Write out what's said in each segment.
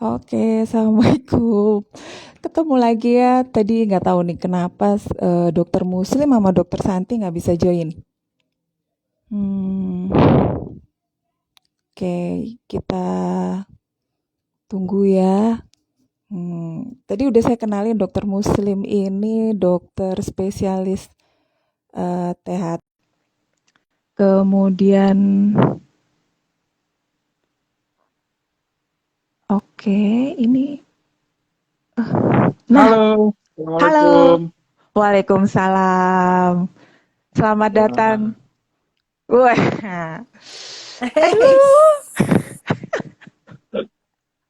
Oke, assalamualaikum. Ketemu lagi ya. Tadi nggak tahu nih kenapa dokter Muslim sama dokter Santi nggak bisa join. Hmm, oke, kita tunggu ya. Tadi udah saya kenalin dokter Muslim ini dokter spesialis THT. Kemudian, oke, ini. Nah, Halo, halo. Assalamualaikum. Waalaikumsalam. Selamat datang. Gimana? Wah, Hei, aduh.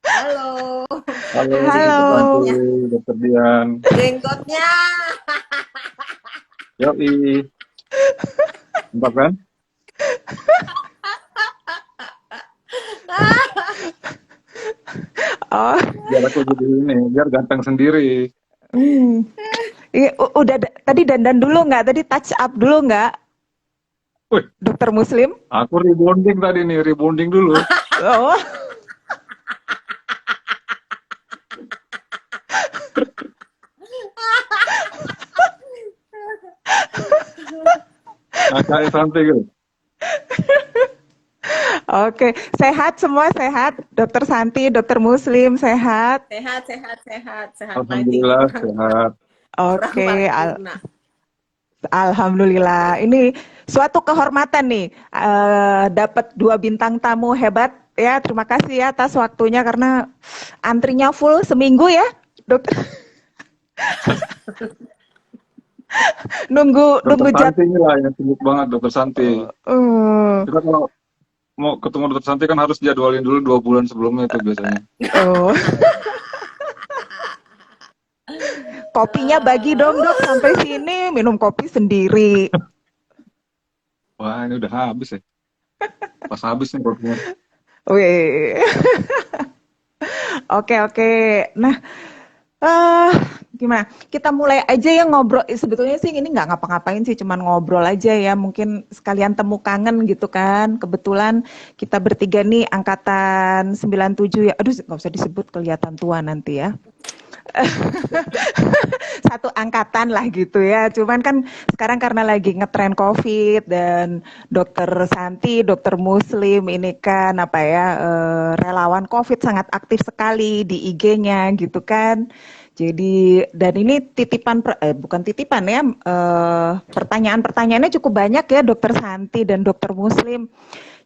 halo, Halo, Dokter Santi, Halo. jenggotnya, Dokter Dian. jenggotnya. Yoi, mantap kan? Oh, Biar aku jadi ini, biar ganteng sendiri. hmm. Udah tadi dandan dulu nggak? Tadi touch up dulu nggak, Wih, dokter Muslim? aku rebonding tadi nih, rebonding dulu. Oh, Nah, Kak Santi gitu. oke. Sehat semua sehat. Dokter Santi, dokter Muslim sehat. Sehat, sehat, sehat, sehat lagi, Alhamdulillah sehat. kurang Oke, paripurna. alhamdulillah. Ini suatu kehormatan nih. Dapat 2 bintang tamu hebat ya. Terima kasih ya atas waktunya karena antrinya full seminggu ya, dokter. Nunggu Dokter nunggu Santi inilah yang sibuk banget, Dokter Santi. uh, Kita kalau mau ketemu Dokter Santi kan harus jadwalin dulu 2 bulan sebelumnya itu biasanya. oh. Kopinya bagi dong dok, sampai sini minum kopi sendiri. Wah, ini udah habis ya. Pas habis nih kopinya. Wih, oke oke. Nah, eh gimana? Kita mulai aja ya ngobrol. Sebetulnya sih ini nggak ngapa-ngapain sih, cuman ngobrol aja ya. Mungkin sekalian temu kangen gitu kan. Kebetulan kita bertiga nih angkatan 97 ya. Aduh, nggak usah disebut kelihatan tua nanti ya. Satu angkatan lah gitu ya. Cuman kan sekarang karena lagi ngetren COVID dan dokter Santi, dokter Muslim ini kan apa ya, relawan COVID sangat aktif sekali di IG-nya gitu kan. Jadi dan ini titipan bukan titipan ya, pertanyaan-pertanyaannya cukup banyak ya dokter Santi dan dokter Muslim.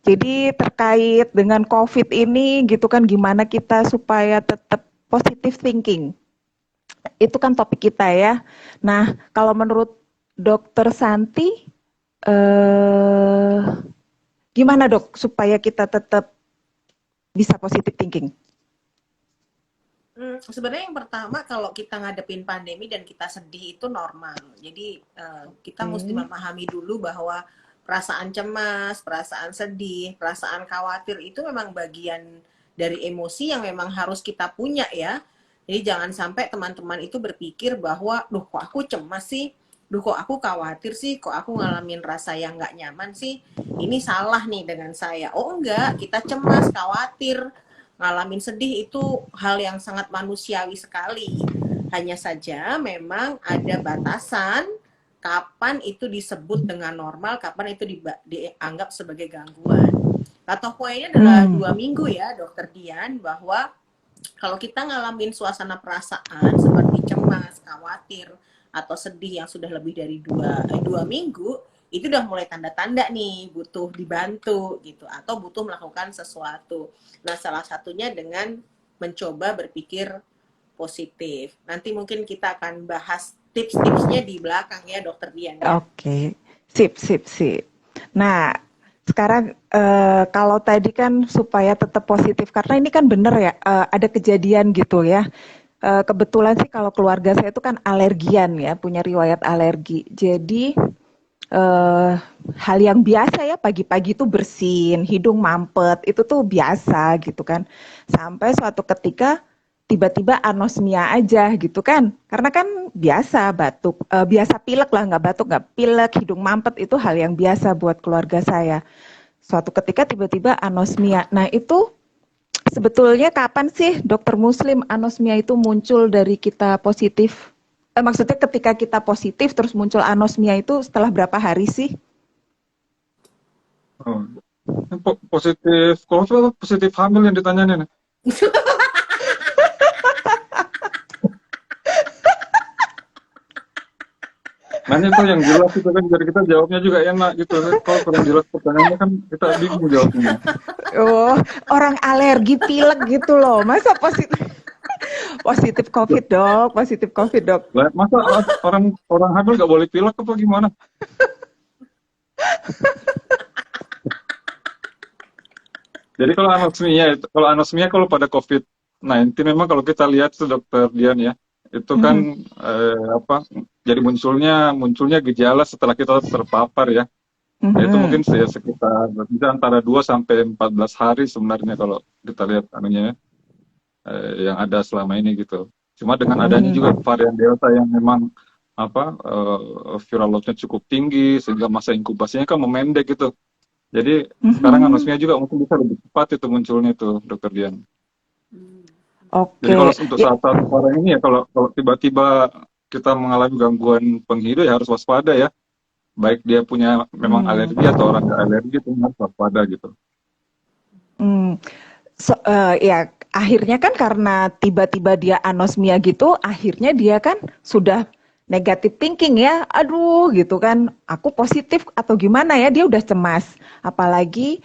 Jadi terkait dengan COVID ini gitu kan, gimana kita supaya tetap positive thinking, itu kan topik kita ya. Nah, kalau menurut Dokter Santi, eh, gimana dok supaya kita tetap bisa positive thinking? Sebenarnya yang pertama kalau kita ngadepin pandemi dan kita sedih itu normal. Jadi kita mesti Oke. memahami dulu bahwa perasaan cemas, perasaan sedih, perasaan khawatir itu memang bagian dari emosi yang memang harus kita punya ya. Jadi jangan sampai teman-teman itu berpikir bahwa, duh kok aku cemas sih, duh kok aku khawatir sih, kok aku ngalamin rasa yang nggak nyaman sih, ini salah nih dengan saya. Oh enggak, kita cemas, khawatir, ngalamin sedih itu hal yang sangat manusiawi sekali. Hanya saja memang ada batasan kapan itu disebut dengan normal, kapan itu dianggap sebagai gangguan. Kata poinnya adalah Hmm. 2 minggu ya, Dokter Dian, bahwa kalau kita ngalamin suasana perasaan seperti cemas, khawatir, atau sedih yang sudah lebih dari 2 minggu, itu udah mulai tanda-tanda nih butuh dibantu gitu atau butuh melakukan sesuatu. Nah, salah satunya dengan mencoba berpikir positif. Nanti mungkin kita akan bahas tips-tipsnya di belakang ya, Dokter Dian ya. Oke, sip, sip, sip. Nah, sekarang kalau tadi kan supaya tetap positif, karena ini kan bener ya, ada kejadian gitu ya. Kebetulan sih kalau keluarga saya itu kan alergian ya, punya riwayat alergi. Jadi hal yang biasa ya pagi-pagi tuh bersin, hidung mampet, itu tuh biasa gitu kan. Sampai suatu ketika tiba-tiba anosmia aja gitu kan. Karena kan biasa batuk, biasa pilek lah, nggak batuk, nggak pilek, hidung mampet itu hal yang biasa buat keluarga saya. Suatu ketika tiba-tiba anosmia. Nah itu Sebetulnya kapan sih Dokter Muslim anosmia itu muncul dari kita positif? Maksudnya ketika kita positif terus muncul anosmia itu setelah berapa hari sih? Oh. Ini positif COVID atau positif hamil yang ditanyain nih? Nanya tuh yang jelas itu kan, jadi kita jawabnya juga enak gitu. Kalau kurang jelas pertanyaannya kan kita bingung jawabnya. Oh, orang alergi pilek gitu loh. Masa positif positif COVID, Dok? Positif COVID, Dok. Lah, masa orang hamil nggak boleh pilek apa gimana? Jadi kalau anosmia kalau pada COVID-19 memang kalau kita lihat itu Dokter Dian ya, itu kan jadi munculnya gejala setelah kita terpapar ya. Itu mungkin sekitar bisa antara 2 sampai 14 hari sebenarnya kalau kita lihat anunya ya, yang ada selama ini gitu. Cuma dengan adanya juga varian Delta yang memang viral load-nya cukup tinggi sehingga masa inkubasinya kan memendek gitu. Jadi sekarang anosmia juga mungkin bisa lebih cepat itu munculnya itu, Dokter Dian. Oke. Jadi kalau untuk saat-saat sekarang ini ya, kalau tiba-tiba kita mengalami gangguan penghidup ya harus waspada ya. Baik dia punya memang alergi atau orang nggak alergi itu harus waspada gitu. Ya akhirnya kan karena tiba-tiba dia anosmia gitu, akhirnya dia kan sudah negative thinking ya, aduh gitu kan, aku positif atau gimana ya, dia udah cemas. Apalagi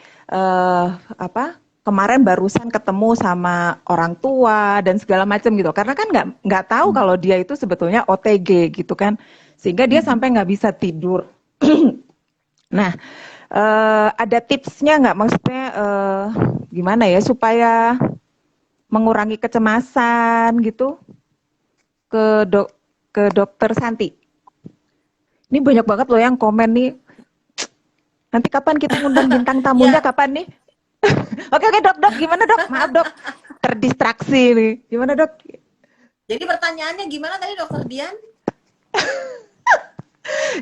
kemarin barusan ketemu sama orang tua dan segala macam gitu, karena kan nggak tahu kalau dia itu sebetulnya OTG gitu kan, sehingga dia sampai nggak bisa tidur. Nah, ada tipsnya nggak, maksudnya gimana ya supaya mengurangi kecemasan gitu ke Dokter Santi. Ini banyak banget loh yang komen nih. Nanti kapan kita ngundang bintang tamunya kapan nih? Oke, Dok, gimana Dok? Maaf Dok, terdistraksi nih. Gimana Dok? Jadi pertanyaannya gimana tadi Dokter Dian?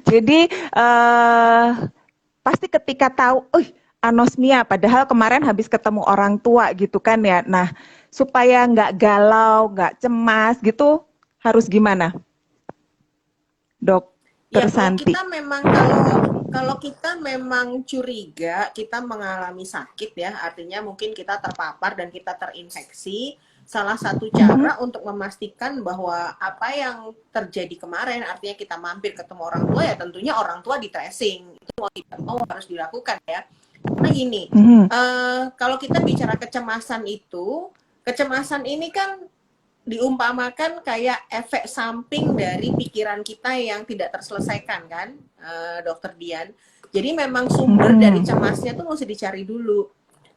Jadi pasti ketika tahu, anosmia, padahal kemarin habis ketemu orang tua gitu kan ya. Nah, supaya nggak galau, nggak cemas gitu, harus gimana, Dokter Santi? Kalau kita memang curiga kita mengalami sakit ya, artinya mungkin kita terpapar dan kita terinfeksi. Salah satu cara untuk memastikan bahwa apa yang terjadi kemarin, artinya kita mampir ketemu orang tua ya tentunya orang tua di tracing, itu mau tidak mau harus dilakukan ya. Karena gini, kalau kita bicara kecemasan ini kan diumpamakan kayak efek samping dari pikiran kita yang tidak terselesaikan kan, Dokter Dian. Jadi memang sumber dari cemasnya tuh mesti dicari dulu.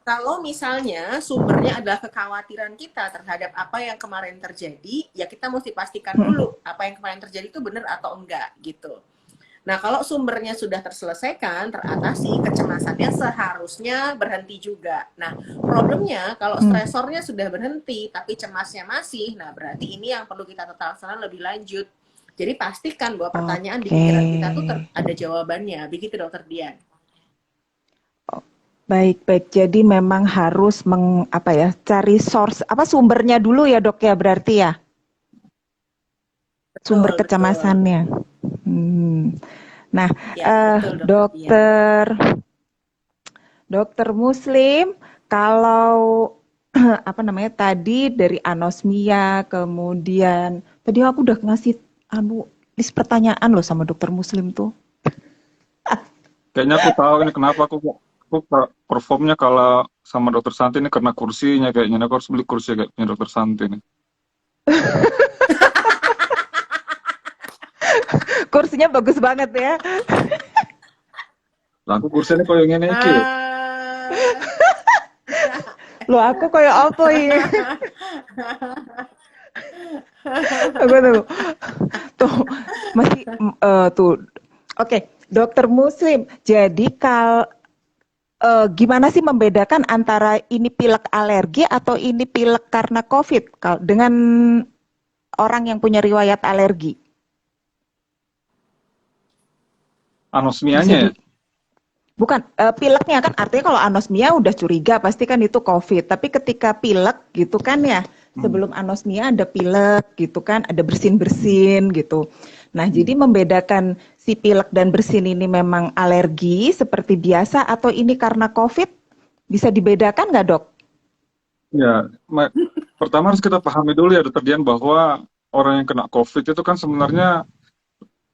Kalau misalnya sumbernya adalah kekhawatiran kita terhadap apa yang kemarin terjadi, ya kita mesti pastikan dulu apa yang kemarin terjadi itu benar atau enggak gitu. Nah, kalau sumbernya sudah terselesaikan, teratasi, kecemasannya seharusnya berhenti juga. Nah, problemnya kalau stresornya sudah berhenti, tapi cemasnya masih, nah berarti ini yang perlu kita telusuri lebih lanjut. Jadi pastikan bahwa pertanyaan di pikiran kita tuh ada jawabannya. Begitu Dokter Dian. Baik. Jadi memang harus cari source, sumbernya dulu ya Dok ya, berarti ya? Sumber kecemasannya. Nah, ya, Dokter Muslim, kalau tadi dari anosmia, kemudian tadi aku udah ngasih list pertanyaan loh sama Dokter Muslim tuh. Kayaknya aku tahu ini kenapa aku performnya kalau sama Dokter Santi ini karena kursinya kayaknya. Aku harus beli kursi kayaknya Dokter Santi nih. Kursinya bagus banget ya. Lah aku kursinya kok yang ini iki. Loh aku kayak apa ya? Tuh masih tuh. Oke, Dokter Muslim. Jadi gimana sih membedakan antara ini pilek alergi atau ini pilek karena COVID dengan orang yang punya riwayat alergi? Anosmianya ya? Bukan, pileknya kan artinya kalau anosmia udah curiga pasti kan itu COVID. Tapi ketika pilek gitu kan ya, Hmm. sebelum anosmia ada pilek gitu kan, ada bersin-bersin gitu. Nah, jadi Hmm. membedakan si pilek dan bersin ini memang alergi seperti biasa atau ini karena COVID, bisa dibedakan nggak dok? Ya, pertama harus kita pahami dulu ya, Dokter Dian, bahwa orang yang kena COVID itu kan sebenarnya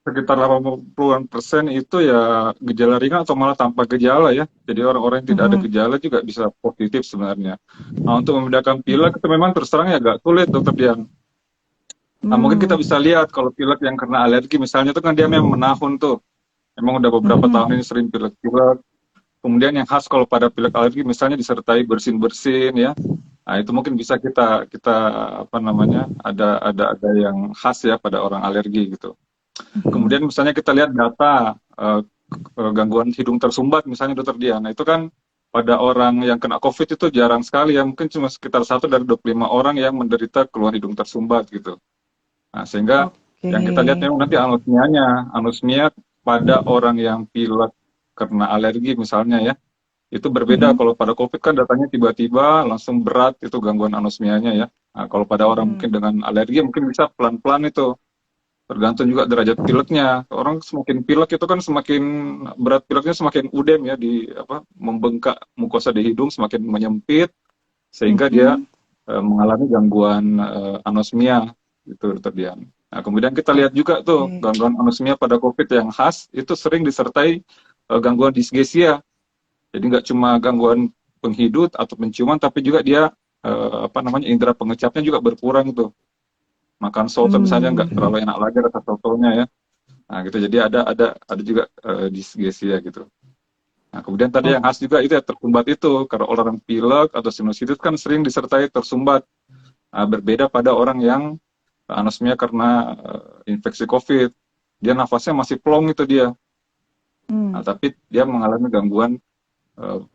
sekitar 80% itu ya gejala ringan atau malah tanpa gejala ya. Jadi orang-orang yang tidak ada Mhm. gejala juga bisa positif sebenarnya. Nah, untuk membedakan pilek itu memang terus terang ya agak sulit, Dokter Dian. Nah, mungkin kita Hmm. bisa lihat kalau pilek yang kena alergi misalnya itu kan dia memang menahun tuh. Memang udah beberapa tahun Mhm. ini sering pilek-pilek. Kemudian yang khas kalau pada pilek alergi misalnya disertai bersin-bersin ya. Nah, itu mungkin bisa kita kita apa namanya? Ada yang khas ya pada orang alergi gitu. Mhm. Kemudian misalnya kita lihat data gangguan hidung tersumbat misalnya Dokter Dian. Nah, itu kan pada orang yang kena COVID itu jarang sekali ya, mungkin cuma sekitar 1 dari 25 orang yang menderita keluhan hidung tersumbat gitu. Nah, sehingga Oke. yang kita lihat memang nanti anosmianya, anosmia pada orang yang pilek karena alergi misalnya ya, itu berbeda. Mhm. Kalau pada COVID kan datanya tiba-tiba langsung berat itu gangguan anosmianya ya. Nah, kalau pada orang mungkin Mhm. dengan alergi mungkin bisa pelan-pelan itu. Tergantung juga derajat pileknya. Orang semakin pilek itu kan semakin berat pileknya semakin udem ya di apa membengkak mukosa di hidung semakin menyempit sehingga dia Mhm. mengalami gangguan anosmia itu Dokter Dian. Nah, kemudian kita lihat juga tuh Oke. gangguan anosmia pada COVID yang khas itu sering disertai gangguan disgesia. Jadi nggak cuma gangguan penghidut atau penciuman, tapi juga dia apa namanya indera pengecapnya juga berkurang tuh. Makan soto misalnya nggak Hmm. terlalu enak lagi rasa sotonya ya. Nah gitu. Jadi ada juga disgesia gitu. Nah kemudian tadi Oh. yang khas juga itu ya tersumbat itu. Kalau orang pilek atau sinusitis kan sering disertai tersumbat. Nah, berbeda pada orang yang anosmia karena infeksi COVID. Dia nafasnya masih plong itu dia. Hmm. Nah, tapi dia mengalami gangguan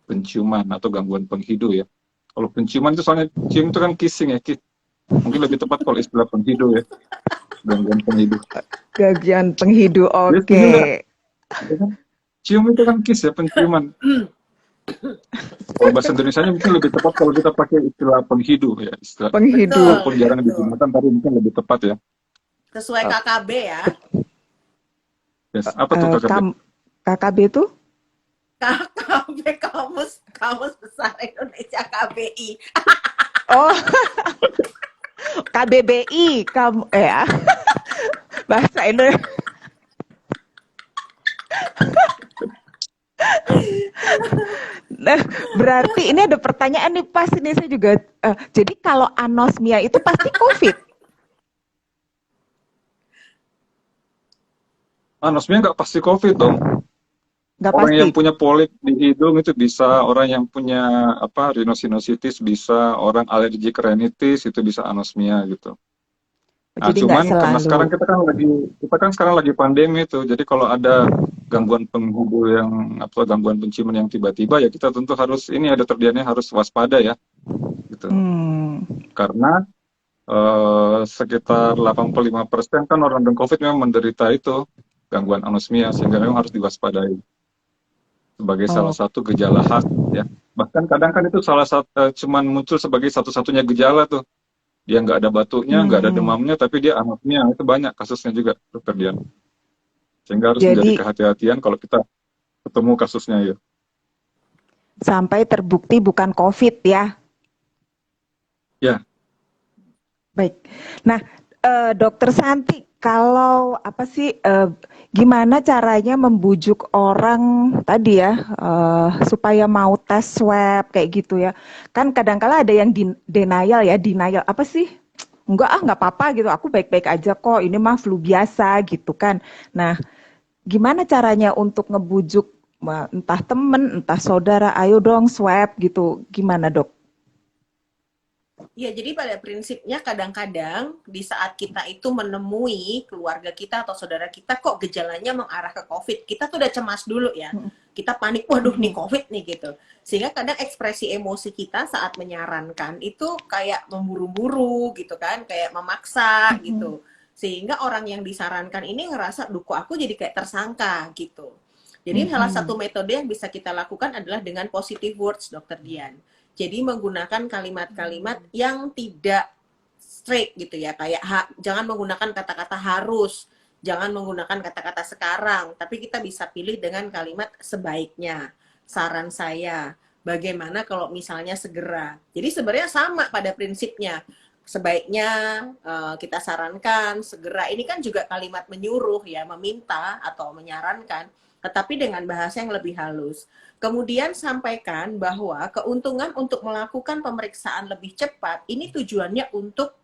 penciuman atau gangguan penghidu ya. Kalau penciuman itu soalnya cium itu kan kissing ya, mungkin lebih tepat kalau istilah penghidu ya, gangguan penghidu. Gagian penghidu. Dia setuju nggak? Oke. Ya kan? Cium itu kan kiss ya, penciuman. Kalau bahasa Indonesia mungkin lebih tepat kalau kita pakai istilah penghidu ya, istilah Penghidu. Betul, walaupun jarang betul. digunakan tapi mungkin lebih tepat ya. Sesuai Eh, KKB ya. Yes. Apa tuh KKB? KKB itu? KKB Kamus Kamus Besar Indonesia KBI. Oh, KBBI. Kamu ya. Bahasa Indonesia. Nah, berarti ini ada pertanyaan nih pas ini saya juga. Jadi kalau anosmia itu pasti COVID, Anosmia nggak pasti COVID dong. nggak Orang pasti. yang punya polip di hidung itu bisa, orang yang punya apa rhinosinusitis bisa, orang alergi rinitis itu bisa anosmia gitu. Nah, Jadi nggak cuman karena selalu. sekarang kita kan sekarang lagi pandemi tuh. Jadi kalau ada gangguan penghidu yang apa gangguan penciuman yang tiba-tiba ya kita tentu harus ini ada terdiannya harus waspada ya gitu. Hmm. Karena sekitar 85% kan orang dengan COVID memang menderita itu gangguan anosmia sehingga memang harus diwaspadai sebagai salah Oh. satu gejala khas ya. Bahkan kadang kan itu salah satu cuman muncul sebagai satu-satunya gejala tuh. Dia nggak ada batuknya, nggak ada Hmm. demamnya, tapi dia anosmia. Itu banyak kasusnya juga, Dokter Dian. Sehingga harus menjadi Jadi kehati-hatian kalau kita ketemu kasusnya ya. sampai terbukti bukan COVID ya. Ya, Baik. Nah, Dokter Santi, kalau apa sih, gimana caranya membujuk orang tadi ya, supaya mau tes swab kayak gitu ya? Kan kadang-kala ada yang denial ya, denial apa sih? Enggak ah, nggak apa-apa gitu. Aku baik-baik aja kok. Ini mah flu biasa gitu kan. Nah, gimana caranya untuk ngebujuk entah temen, entah saudara, ayo dong swab gitu. Gimana dok? Ya, jadi pada prinsipnya kadang-kadang di saat kita itu menemui keluarga kita atau saudara kita kok gejalanya mengarah ke COVID, kita tuh udah cemas dulu ya. Kita panik, waduh nih Mhm. COVID nih gitu. Sehingga kadang ekspresi emosi kita saat menyarankan itu kayak memburu-buru gitu kan, kayak memaksa Mhm. gitu. Sehingga orang yang disarankan ini ngerasa, duh kok aku jadi kayak tersangka gitu. Jadi salah satu metode yang bisa kita lakukan adalah dengan positive words, Dokter Dian. Jadi menggunakan kalimat-kalimat yang tidak straight gitu ya, kayak jangan menggunakan kata-kata harus, jangan menggunakan kata-kata sekarang, tapi kita bisa pilih dengan kalimat sebaiknya, saran saya, bagaimana kalau misalnya segera. Jadi sebenarnya sama pada prinsipnya. Sebaiknya kita sarankan segera. Ini kan juga kalimat menyuruh ya, meminta atau menyarankan, tetapi dengan bahasa yang lebih halus. Kemudian sampaikan bahwa keuntungan untuk melakukan pemeriksaan lebih cepat ini tujuannya untuk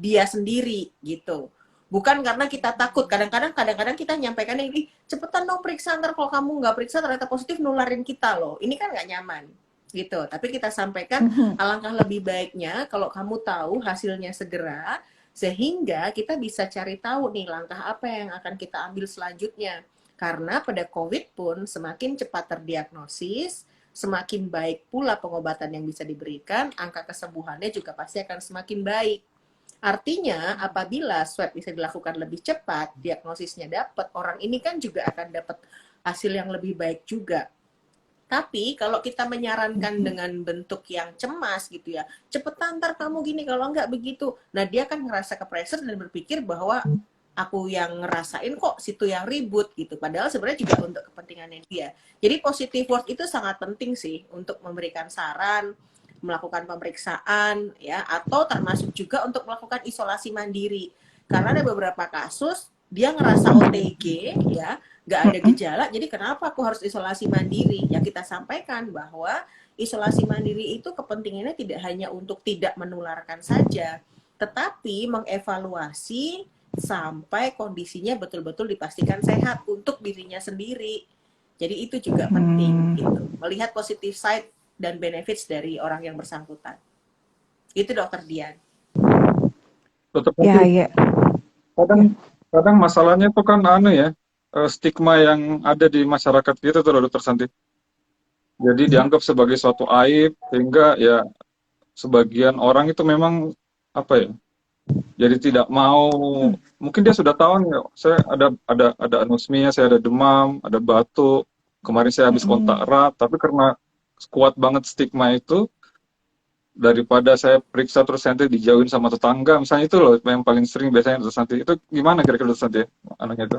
dia sendiri gitu. Bukan karena kita takut. Kadang-kadang kita nyampaikan ini, cepetan dong periksa, ntar kalau kamu nggak periksa ternyata positif nularin kita loh. Ini kan nggak nyaman gitu. Tapi kita sampaikan alangkah lebih baiknya kalau kamu tahu hasilnya segera, sehingga kita bisa cari tahu nih langkah apa yang akan kita ambil selanjutnya. Karena pada COVID pun semakin cepat terdiagnosis, semakin baik pula pengobatan yang bisa diberikan, angka kesembuhannya juga pasti akan semakin baik. Artinya, apabila swab bisa dilakukan lebih cepat, diagnosisnya dapat, orang ini kan juga akan dapat hasil yang lebih baik juga. Tapi kalau kita menyarankan dengan bentuk yang cemas gitu ya, cepetan ntar kamu gini, kalau nggak begitu. Nah dia kan ngerasa ke-pressure dan berpikir bahwa aku yang ngerasain kok situ yang ribut gitu. Padahal sebenarnya juga untuk kepentingannya dia. Jadi positive word itu sangat penting sih untuk memberikan saran, melakukan pemeriksaan ya, atau termasuk juga untuk melakukan isolasi mandiri. Karena ada beberapa kasus dia ngerasa OTG ya, nggak ada gejala, jadi kenapa aku harus isolasi mandiri? Ya kita sampaikan bahwa isolasi mandiri itu kepentingannya tidak hanya untuk tidak menularkan saja, tetapi mengevaluasi sampai kondisinya betul-betul dipastikan sehat untuk dirinya sendiri. Jadi itu juga penting gitu. Melihat positive side dan benefits dari orang yang bersangkutan. Itu Dokter Dian. Ya. Kadang masalahnya tuh kan ya, stigma yang ada di masyarakat kita tuh Dokter Santi. Jadi dianggap sebagai suatu aib, sehingga ya sebagian orang itu memang jadi tidak mau. Mungkin dia sudah tahu nih, saya ada anosmia, saya ada demam, ada batuk, kemarin saya habis kontak erat, tapi karena kuat banget stigma itu, daripada saya periksa terus nanti dijauhin sama tetangga, misalnya itu loh yang paling sering biasanya Dokter Santi. Itu gimana kira-kira Dokter Santi anaknya itu?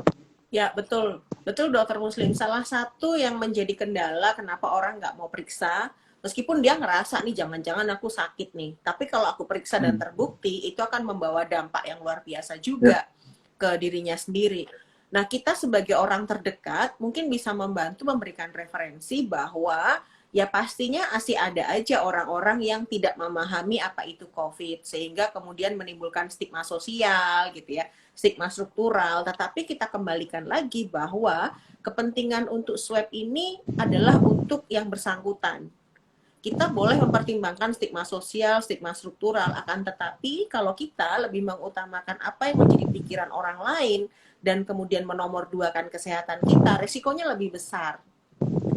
Ya betul Dokter Muslim. Salah satu yang menjadi kendala kenapa orang nggak mau periksa, meskipun dia ngerasa nih jangan-jangan aku sakit nih, tapi kalau aku periksa dan terbukti, itu akan membawa dampak yang luar biasa juga ke dirinya sendiri. Nah kita sebagai orang terdekat mungkin bisa membantu memberikan referensi bahwa ya pastinya masih ada aja orang-orang yang tidak memahami apa itu COVID, sehingga kemudian menimbulkan stigma sosial gitu ya, stigma struktural. Tetapi kita kembalikan lagi bahwa kepentingan untuk swab ini adalah untuk yang bersangkutan. Kita boleh mempertimbangkan stigma sosial, stigma struktural, akan tetapi kalau kita lebih mengutamakan apa yang menjadi pikiran orang lain dan kemudian menomorduakan kesehatan kita, risikonya lebih besar.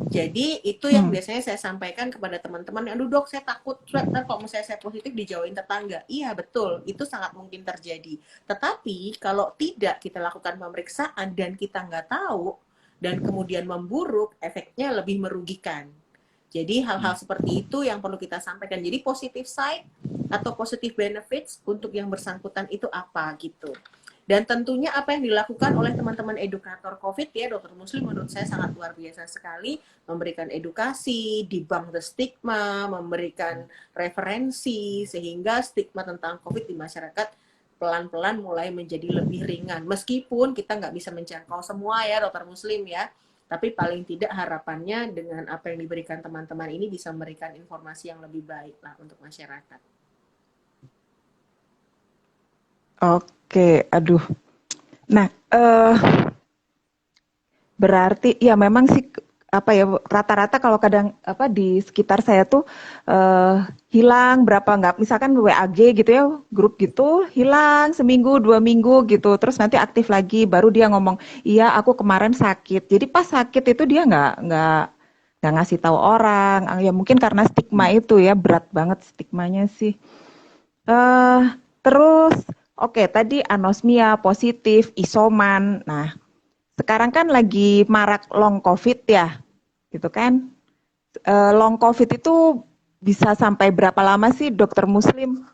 Jadi itu yang biasanya saya sampaikan kepada teman-teman, aduh dok saya takut swab, kalau misalnya saya positif dijauhin tetangga. Iya betul, itu sangat mungkin terjadi. Tetapi kalau tidak kita lakukan pemeriksaan dan kita nggak tahu, dan kemudian memburuk, efeknya lebih merugikan. Jadi hal-hal seperti itu yang perlu kita sampaikan. Jadi positive side atau positive benefits untuk yang bersangkutan itu apa gitu. Dan tentunya apa yang dilakukan oleh teman-teman edukator COVID ya, Dokter Muslim menurut saya sangat luar biasa sekali, memberikan edukasi, debunk the stigma, memberikan referensi, sehingga stigma tentang COVID di masyarakat pelan-pelan mulai menjadi lebih ringan. Meskipun kita nggak bisa menjangkau semua ya, Dokter Muslim ya, tapi paling tidak harapannya dengan apa yang diberikan teman-teman ini bisa memberikan informasi yang lebih baik lah untuk masyarakat. Oke, aduh. Nah, berarti ya memang sih rata-rata kalau kadang di sekitar saya tuh hilang berapa nggak, misalkan WAG gitu ya, grup gitu, hilang seminggu 2 minggu gitu, terus nanti aktif lagi, baru dia ngomong iya aku kemarin sakit. Jadi pas sakit itu dia nggak ngasih tahu orang, ya mungkin karena stigma itu ya, berat banget stigmanya sih. Terus Oke, tadi anosmia, positif, isoman. Nah, sekarang kan lagi marak long COVID ya, gitu kan? Long COVID itu bisa sampai berapa lama sih, Dokter Muslim?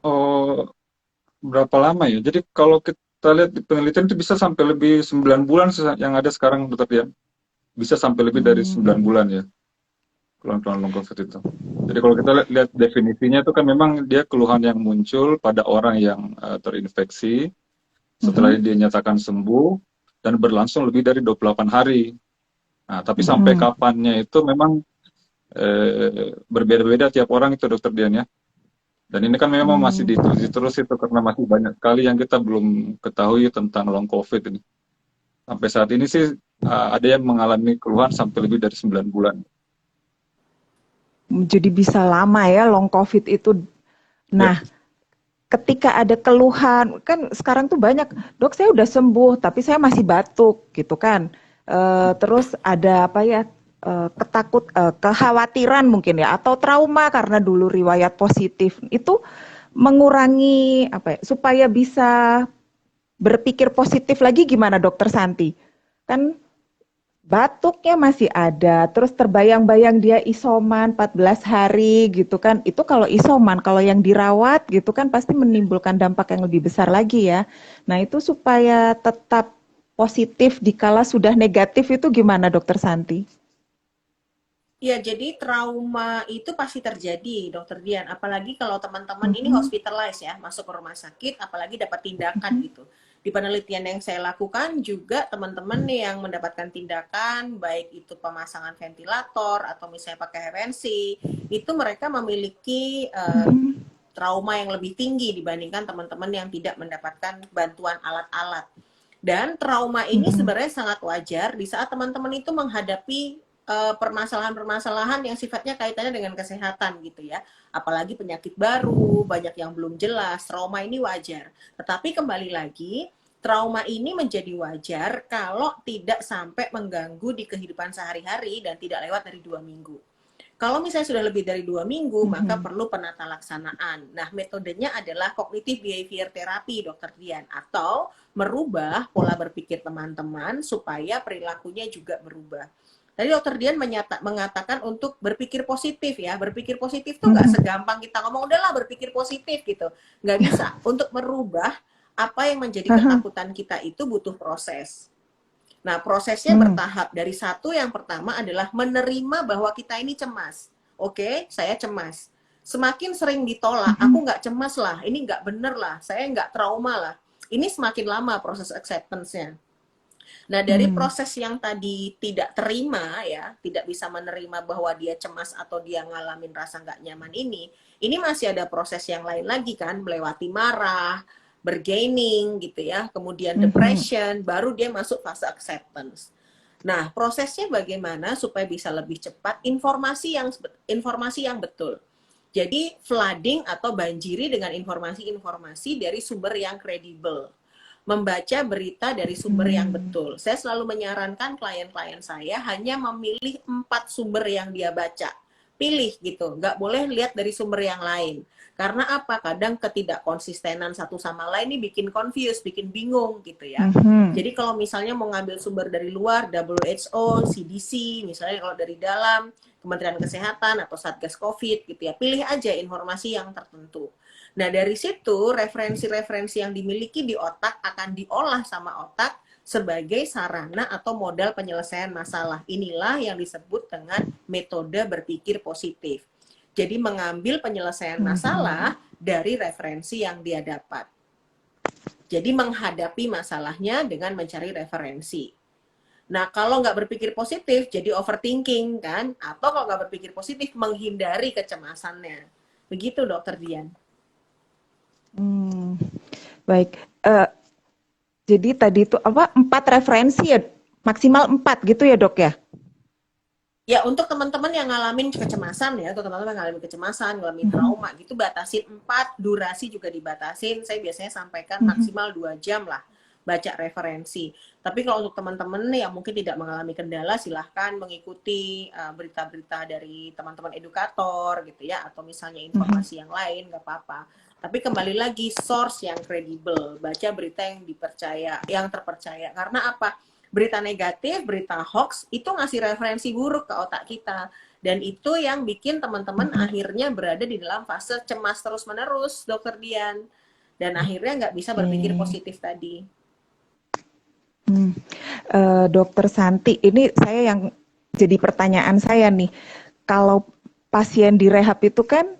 Oh, berapa lama ya? Jadi kalau kita lihat di penelitian itu bisa sampai lebih 9 bulan yang ada sekarang, Dokter Dian. Bisa sampai lebih dari 9 Hmm. bulan ya, keluhan-keluhan long COVID itu. Jadi kalau kita lihat definisinya itu kan memang dia keluhan yang muncul pada orang yang terinfeksi, setelah Mhm. dia nyatakan sembuh, dan berlangsung lebih dari 28 hari. Nah, tapi sampai Mhm. kapannya itu memang berbeda-beda tiap orang itu, Dokter Dian ya. Dan ini kan memang masih Hmm. diteliti terus itu karena masih banyak sekali yang kita belum ketahui tentang long COVID ini. Sampai saat ini sih ada yang mengalami keluhan sampai lebih dari 9 bulan. Jadi bisa lama ya long COVID itu. Ya, Nah, ketika ada keluhan, kan sekarang tuh banyak, dok saya udah sembuh, tapi saya masih batuk gitu kan. Terus ada apa ya, kekhawatiran mungkin ya, atau trauma karena dulu riwayat positif. Itu mengurangi apa ya, supaya bisa berpikir positif lagi gimana dokter Santi? Kan batuknya masih ada, terus terbayang-bayang dia isoman 14 hari gitu kan. Itu kalau isoman, kalau yang dirawat gitu kan pasti menimbulkan dampak yang lebih besar lagi ya. Nah, itu supaya tetap positif dikala sudah negatif itu gimana Dokter Santi? Ya, jadi trauma itu pasti terjadi, Dokter Dian. Apalagi kalau teman-teman ini Mhm, hospitalized ya, masuk ke rumah sakit, apalagi dapat tindakan mhm, gitu. Di penelitian yang saya lakukan juga teman-teman yang mendapatkan tindakan, baik itu pemasangan ventilator atau misalnya pakai HFNC, itu mereka memiliki mhm, trauma yang lebih tinggi dibandingkan teman-teman yang tidak mendapatkan bantuan alat-alat. Dan trauma ini mhm, sebenarnya sangat wajar di saat teman-teman itu menghadapi permasalahan-permasalahan yang sifatnya kaitannya dengan kesehatan gitu ya. Apalagi penyakit baru, banyak yang belum jelas, trauma ini wajar. Tetapi kembali lagi, trauma ini menjadi wajar kalau tidak sampai mengganggu di kehidupan sehari-hari dan tidak lewat dari 2 minggu. Kalau misalnya sudah lebih dari 2 minggu, maka mhm, perlu penata laksanaan. Nah, metodenya adalah cognitive behavior therapy, Dokter Dian, atau merubah pola berpikir teman-teman supaya perilakunya juga berubah. Tadi Dokter Dian mengatakan untuk berpikir positif ya. Berpikir positif tuh nggak mhm, segampang kita ngomong, udahlah berpikir positif gitu. Nggak bisa. Untuk merubah apa yang menjadi haha, ketakutan kita itu butuh proses. Nah, prosesnya hmm, bertahap. Dari satu, yang pertama adalah menerima bahwa kita ini cemas. Oke, saya cemas. Semakin sering ditolak, aku mhm, nggak cemas lah, ini nggak bener lah, saya nggak trauma lah. Ini semakin lama proses acceptance-nya. Nah, dari hmm, proses yang tadi tidak terima ya, tidak bisa menerima bahwa dia cemas atau dia ngalamin rasa nggak nyaman ini masih ada proses yang lain lagi kan, melewati marah, bergaining gitu ya, kemudian mhm, depression, baru dia masuk fase acceptance. Nah, prosesnya bagaimana supaya bisa lebih cepat informasi yang betul. Jadi flooding atau banjiri dengan informasi-informasi dari sumber yang kredibel. Membaca berita dari sumber yang hmm, betul. Saya selalu menyarankan klien-klien saya hanya memilih 4 sumber yang dia baca. Pilih gitu, nggak boleh lihat dari sumber yang lain. Karena apa? Kadang ketidakkonsistenan satu sama lain ini bikin confused, bikin bingung gitu ya. mhm, Jadi kalau misalnya mau ngambil sumber dari luar, WHO, CDC, misalnya kalau dari dalam, Kementerian Kesehatan atau Satgas COVID gitu ya, pilih aja informasi yang tertentu. Nah, dari situ referensi-referensi yang dimiliki di otak akan diolah sama otak sebagai sarana atau modal penyelesaian masalah. Inilah yang disebut dengan metode berpikir positif. Jadi mengambil penyelesaian mhm, masalah dari referensi yang dia dapat. Jadi menghadapi masalahnya dengan mencari referensi. Nah, kalau nggak berpikir positif, jadi overthinking kan? Atau kalau nggak berpikir positif, menghindari kecemasannya. Begitu, Dokter Dian. hmm. Baik. Eh, Jadi tadi itu apa 4 referensi ya, maksimal 4 gitu ya dok ya? Ya, untuk teman-teman yang ngalamin kecemasan ya, atau teman-teman yang ngalamin kecemasan, ngalamin Mhm, trauma gitu, batasin 4, durasi juga dibatasin. Saya biasanya sampaikan mhm, maksimal 2 jam lah baca referensi. Tapi kalau untuk teman-teman yang mungkin tidak mengalami kendala, silahkan mengikuti berita-berita dari teman-teman edukator gitu ya, atau misalnya informasi yang lain, nggak apa-apa. Tapi kembali lagi, source yang kredibel, baca berita yang dipercaya, yang terpercaya. Karena apa? Berita negatif, berita hoax, itu ngasih referensi buruk ke otak kita. Dan itu yang bikin teman-teman akhirnya berada di dalam fase cemas terus-menerus, Dokter Dian. Dan akhirnya nggak bisa berpikir positif tadi. Dokter Santi, ini saya yang jadi pertanyaan saya nih, kalau pasien di rehab itu kan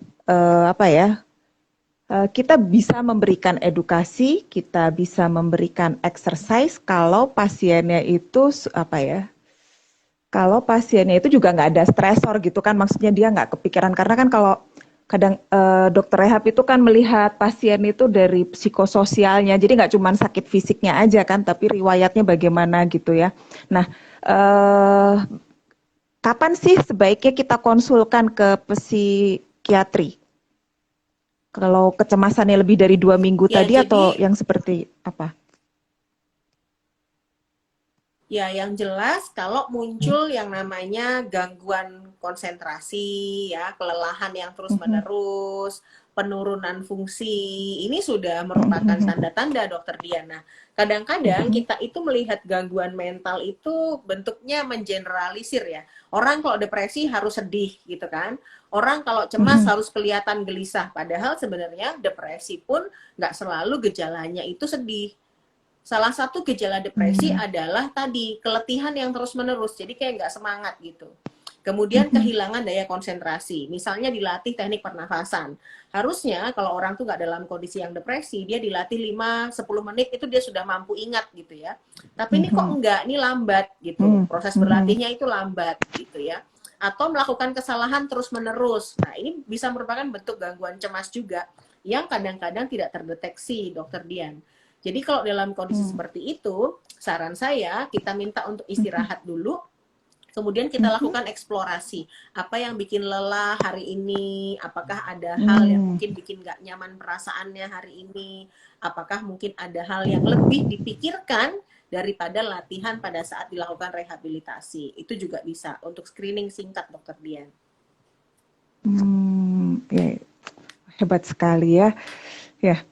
apa ya, kita bisa memberikan edukasi, kita bisa memberikan exercise kalau pasiennya itu apa ya, kalau pasiennya itu juga nggak ada stresor gitu kan, maksudnya dia nggak kepikiran, karena kan kalau kadang dokter rehab itu kan melihat pasien itu dari psikososialnya, jadi nggak cuma sakit fisiknya aja kan, tapi riwayatnya bagaimana gitu ya. Nah, kapan sih sebaiknya kita konsulkan ke psikiatri? Kalau kecemasannya lebih dari 2 minggu Ya, tadi, jadi, atau yang seperti apa? ya, yang jelas kalau muncul yang namanya gangguan konsentrasi, ya, kelelahan yang terus-menerus, penurunan fungsi, ini sudah merupakan tanda-tanda, Dokter Diana. Kadang-kadang kita itu melihat gangguan mental itu bentuknya mengeneralisir ya. Orang kalau depresi harus sedih gitu kan. Orang kalau cemas harus kelihatan gelisah. Padahal sebenarnya depresi pun nggak selalu gejalanya itu sedih. Salah satu gejala depresi adalah tadi keletihan yang terus-menerus, jadi kayak nggak semangat gitu. Kemudian kehilangan daya konsentrasi, misalnya dilatih teknik pernafasan. Harusnya kalau orang tuh nggak dalam kondisi yang depresi, dia dilatih 5-10 menit itu dia sudah mampu ingat gitu ya. Tapi ini kok enggak, ini lambat gitu. Proses berlatihnya itu lambat gitu ya. Atau melakukan kesalahan terus-menerus. Nah, ini bisa merupakan bentuk gangguan cemas juga yang kadang-kadang tidak terdeteksi, Dokter Dian. Jadi kalau dalam kondisi seperti itu, saran saya kita minta untuk istirahat dulu, kemudian kita lakukan eksplorasi. Apa yang bikin lelah hari ini? Apakah ada hal yang mungkin bikin nggak nyaman perasaannya hari ini? Apakah mungkin ada hal yang lebih dipikirkan daripada latihan pada saat dilakukan rehabilitasi? Itu juga bisa untuk screening singkat, Dokter Dian. Ya, hebat sekali ya. Ya.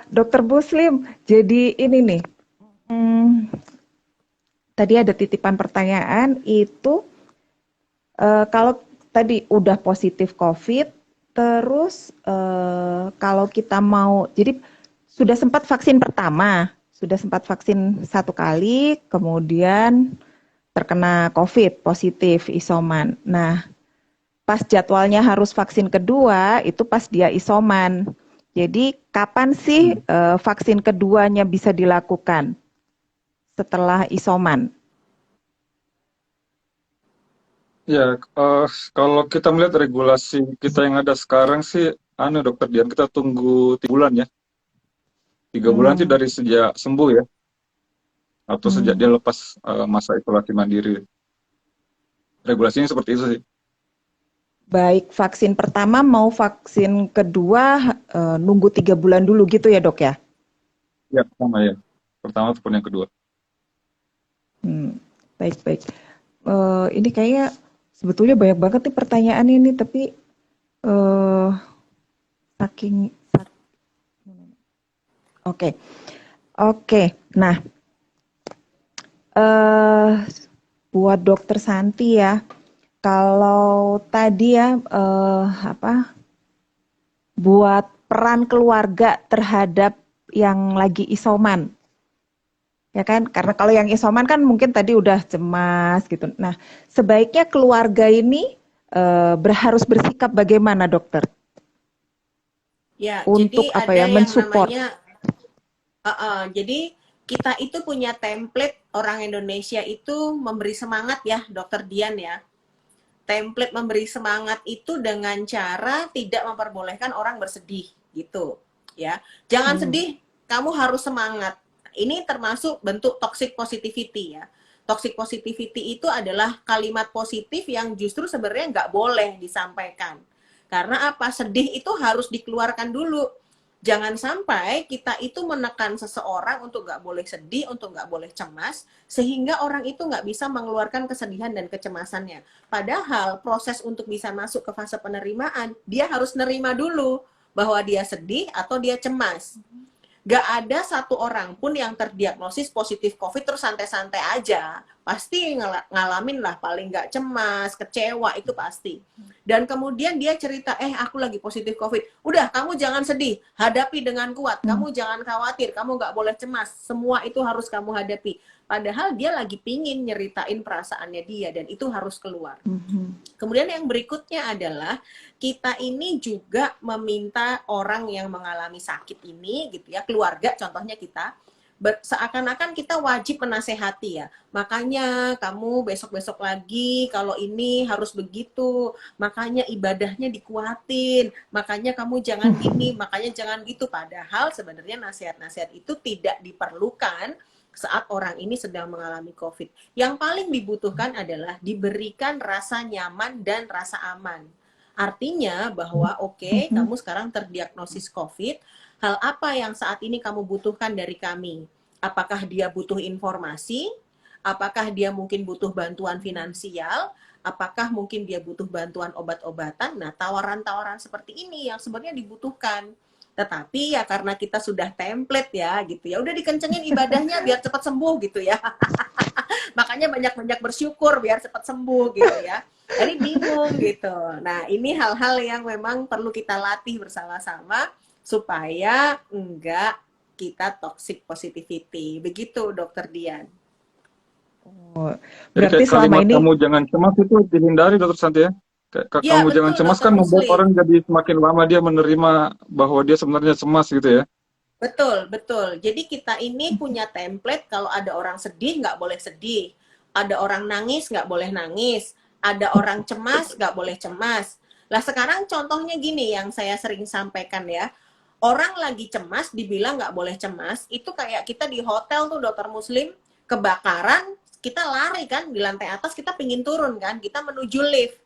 Dokter Muslim, jadi ini nih, tadi ada titipan pertanyaan itu, kalau tadi udah positif COVID, terus kalau kita mau, jadi sudah sempat vaksin pertama, sudah sempat vaksin 1 kali, kemudian terkena COVID, positif, isoman. Nah, pas jadwalnya harus vaksin kedua, itu pas dia isoman. Jadi kapan sih vaksin keduanya bisa dilakukan setelah isoman? Ya, kalau kita melihat regulasi kita yang ada sekarang sih, Dokter Dian, kita tunggu 3 bulan ya. 3 bulan sih dari sejak sembuh ya, atau sejak dia lepas masa isolasi mandiri. Regulasinya seperti itu sih. Baik vaksin pertama mau vaksin kedua nunggu 3 bulan dulu gitu ya dok ya? Ya, sama ya. Pertama ataupun yang kedua. Baik. Ini kayaknya sebetulnya banyak banget nih pertanyaan ini, tapi saking Oke. Nah, buat Dokter Santi ya, kalau tadi ya buat peran keluarga terhadap yang lagi isoman, ya kan? Karena kalau yang isoman kan mungkin tadi udah cemas gitu. Nah, sebaiknya keluarga ini harus bersikap bagaimana, dokter? Ya, Untuk jadi apa ada ya, yang mensupport? namanya, jadi kita itu punya template orang Indonesia itu memberi semangat ya, Dokter Dian ya. Template memberi semangat itu dengan cara tidak memperbolehkan orang bersedih gitu, ya. Jangan sedih, kamu harus semangat. Ini termasuk bentuk toxic positivity ya. Toxic positivity itu adalah kalimat positif yang justru sebenarnya nggak boleh disampaikan. Karena apa? Sedih itu harus dikeluarkan dulu. Jangan sampai kita itu menekan seseorang untuk nggak boleh sedih, untuk nggak boleh cemas, sehingga orang itu nggak bisa mengeluarkan kesedihan dan kecemasannya. Padahal proses untuk bisa masuk ke fase penerimaan, dia harus nerima dulu bahwa dia sedih atau dia cemas. Gak ada satu orang pun yang terdiagnosis positif COVID terus santai-santai aja. Pasti ngalamin lah, paling gak cemas, kecewa, itu pasti. Dan kemudian dia cerita, aku lagi positif COVID. Udah, kamu jangan sedih, hadapi dengan kuat. Kamu jangan khawatir, kamu gak boleh cemas. Semua itu harus kamu hadapi. Padahal dia lagi pingin nyeritain perasaannya dia, dan itu harus keluar. Kemudian yang berikutnya adalah kita ini juga meminta orang yang mengalami sakit ini gitu ya, keluarga contohnya kita, seakan-akan kita wajib menasehati ya. Makanya kamu besok-besok lagi kalau ini harus begitu, makanya ibadahnya dikuatin, makanya kamu jangan gini, makanya jangan gitu. Padahal sebenarnya nasihat-nasihat itu tidak diperlukan saat orang ini sedang mengalami COVID. Yang paling dibutuhkan adalah diberikan rasa nyaman dan rasa aman. Artinya bahwa oke, kamu sekarang terdiagnosis COVID, hal apa yang saat ini kamu butuhkan dari kami? Apakah dia butuh informasi? Apakah dia mungkin butuh bantuan finansial? Apakah mungkin dia butuh bantuan obat-obatan? Nah, tawaran-tawaran seperti ini yang sebenarnya dibutuhkan. Tetapi ya karena kita sudah template ya gitu ya, udah dikencengin ibadahnya biar cepat sembuh gitu ya. Makanya banyak-banyak bersyukur biar cepat sembuh gitu ya. Jadi bingung gitu. Nah, ini hal-hal yang memang perlu kita latih bersama-sama supaya enggak kita toxic positivity. Begitu, Dokter Dian. Oh, Jadi berarti kayak selama kalimat ini kamu jangan cemas itu dihindari, Dokter Santi ya. Kayak Ya, kamu jangan betul, cemas Dokter kan membuat Muslim. orang jadi semakin lama dia menerima bahwa dia sebenarnya cemas gitu ya. Betul, betul. Jadi kita ini punya template kalau ada orang sedih nggak boleh sedih. Ada orang nangis nggak boleh nangis. Ada orang cemas nggak boleh cemas. Lah sekarang contohnya gini yang saya sering sampaikan ya. Orang lagi cemas dibilang nggak boleh cemas. Itu kayak kita di hotel tuh Dokter Muslim. Kebakaran, kita lari kan di lantai atas, kita pingin turun kan. Kita menuju lift.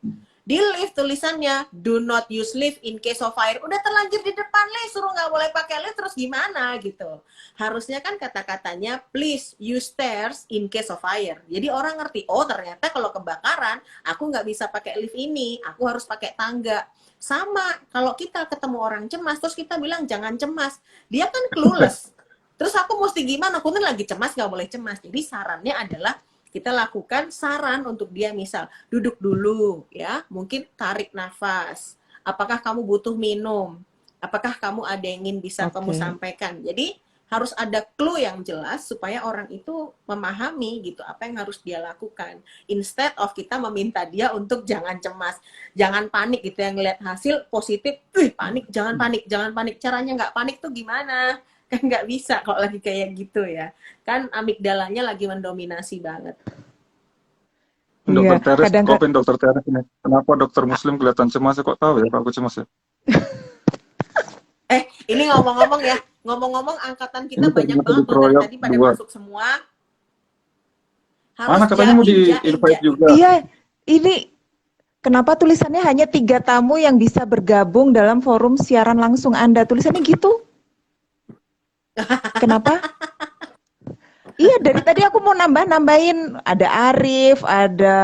Di lift tulisannya do not use lift in case of fire. Udah terlanjur di depan lift, suruh nggak boleh pakai lift, terus gimana gitu. Harusnya kan kata-katanya please use stairs in case of fire. Jadi orang ngerti, oh ternyata kalau kebakaran aku nggak bisa pakai lift ini, aku harus pakai tangga. Sama kalau kita ketemu orang cemas terus kita bilang jangan cemas, dia kan clueless. Terus aku mesti gimana? Aku kan lagi cemas, nggak boleh cemas. Jadi sarannya adalah kita lakukan saran untuk dia, misal duduk dulu ya, mungkin tarik nafas, apakah kamu butuh minum, apakah kamu ada yang ingin bisa kamu sampaikan. Jadi harus ada clue yang jelas supaya orang itu memahami gitu apa yang harus dia lakukan, instead of kita meminta dia untuk jangan cemas, jangan panik gitu, yang ngelihat hasil positif panik, jangan panik, jangan panik. Caranya nggak panik tuh gimana? Kan nggak bisa kalau lagi kayak gitu ya, kan amigdalanya lagi mendominasi banget. Dokter Teres, kadang kopin Dokter Teres ini. Kenapa Dokter Muslim kelihatan cemas ya? Kok tahu ya kalau aku cemas ya? Ini ngomong-ngomong ya, ngomong-ngomong angkatan kita Ini banyak ternyata banget loh dari dikeroyok tadi pada dua. masuk semua. Harus Mana katanya mau di-invite juga. Iya, ini kenapa tulisannya hanya 3 tamu yang bisa bergabung dalam forum siaran langsung Anda? Tulisannya gitu. Kenapa? Iya, dari tadi aku mau nambahin, ada Arif, ada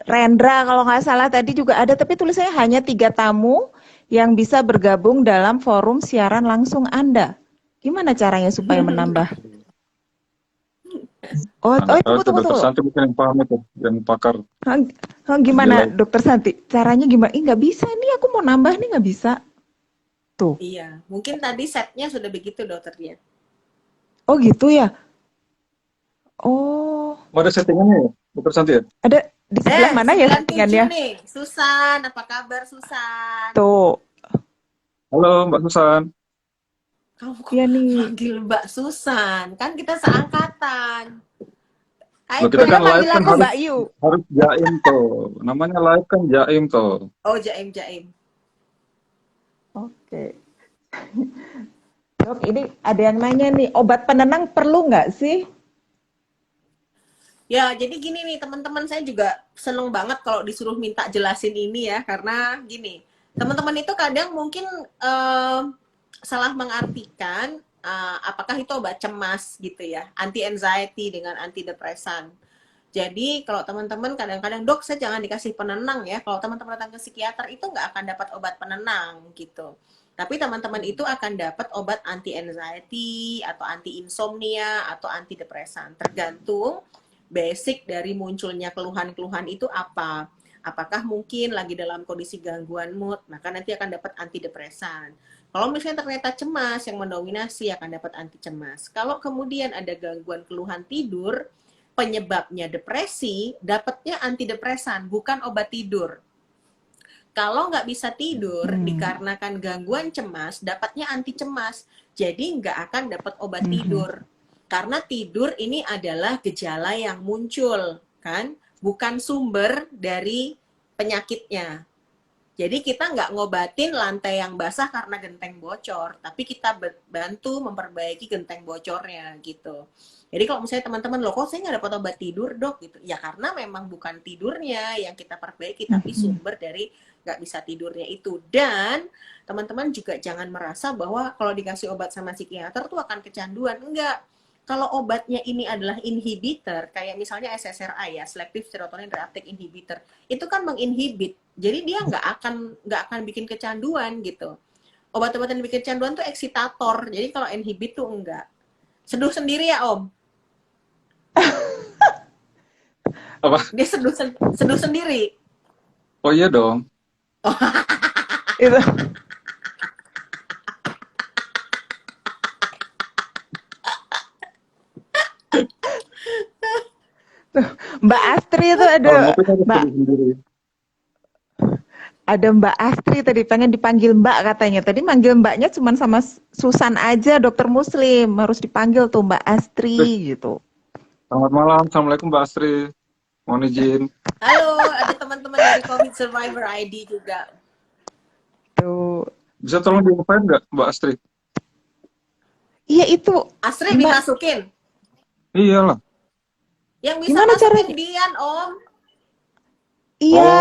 Rendra kalau nggak salah tadi juga ada, tapi tulisannya hanya 3 tamu yang bisa bergabung dalam forum siaran langsung Anda. Gimana caranya supaya menambah? Oh, tunggu. Dokter Santi mungkin yang paham itu, yang pakar. Gimana Dokter Santi? Caranya gimana? Nggak bisa, ini aku mau nambah nih nggak bisa. Tuh. Iya, mungkin tadi setnya sudah begitu Dokter Dian. Oh gitu ya? Oh. Ada settingannya ya, Dokter Santi ya? Ada di sebelah mana ya settingannya? nih, Susan, apa kabar Susan? Tuh. Halo Mbak Susan. Kamu kok Iya nih. panggil Mbak Susan? Kan kita seangkatan. Hai, Kita kan live kan aku Mbak Yu. harus jaim tuh. Namanya live kan jaim tuh. Oh, jaim. Oke. Dok, ini ada yang nanya nih, obat penenang perlu nggak sih? Ya, jadi gini nih teman-teman, saya juga seneng banget kalau disuruh minta jelasin ini ya, karena gini, teman-teman itu kadang mungkin salah mengartikan apakah itu obat cemas gitu ya, anti anxiety dengan antidepresan. Jadi kalau teman-teman kadang-kadang, dok saya jangan dikasih penenang ya. Kalau teman-teman datang ke psikiater itu nggak akan dapat obat penenang gitu. Tapi teman-teman itu akan dapat obat anti anxiety atau anti insomnia atau anti depresan. Tergantung basic dari munculnya keluhan-keluhan itu apa. Apakah mungkin lagi dalam kondisi gangguan mood, maka nanti akan dapat anti depresan. Kalau misalnya ternyata cemas yang mendominasi akan dapat anti cemas. Kalau kemudian ada gangguan keluhan tidur, penyebabnya depresi, dapatnya antidepresan, bukan obat tidur. Kalau nggak bisa tidur, dikarenakan gangguan cemas, dapatnya anti cemas. Jadi nggak akan dapat obat tidur. Karena tidur ini adalah gejala yang muncul, kan? Bukan sumber dari penyakitnya. Jadi kita nggak ngobatin lantai yang basah karena genteng bocor, tapi kita bantu memperbaiki genteng bocornya gitu. Jadi kalau misalnya teman-teman, loh kok saya nggak dapat obat tidur dok gitu, ya karena memang bukan tidurnya yang kita perbaiki, tapi sumber dari nggak bisa tidurnya itu. Dan teman-teman juga jangan merasa bahwa kalau dikasih obat sama psikiater tuh akan kecanduan, enggak. Kalau obatnya ini adalah inhibitor, kayak misalnya SSRI ya, selective serotonin reuptake inhibitor, itu kan menginhibit, jadi dia nggak akan bikin kecanduan gitu. Obat-obatan yang bikin kecanduan tuh eksitator, jadi kalau inhibit tuh enggak. Seduh sendiri ya Om. Apa? Dia seduh sendiri. Oh iya dong. Itu. Tuh, Mbak Astri itu Kalau ngopi kan Mbak sendiri. ada Mbak Astri tadi pengen dipanggil Mbak katanya. Tadi manggil Mbaknya cuma sama Susan aja, dokter Muslim. Harus dipanggil tuh Mbak Astri gitu. Selamat malam, Assalamualaikum Mbak Astri. Mohon izin. Halo, ada teman-teman dari COVID Survivor ID juga. Tuh. Bisa tolong di-invite nggak Mbak Astri? Iya itu. Astri Mbak, dimasukin. Iyalah. Yang bisa gimana masukin caranya? Dian Om. Iya,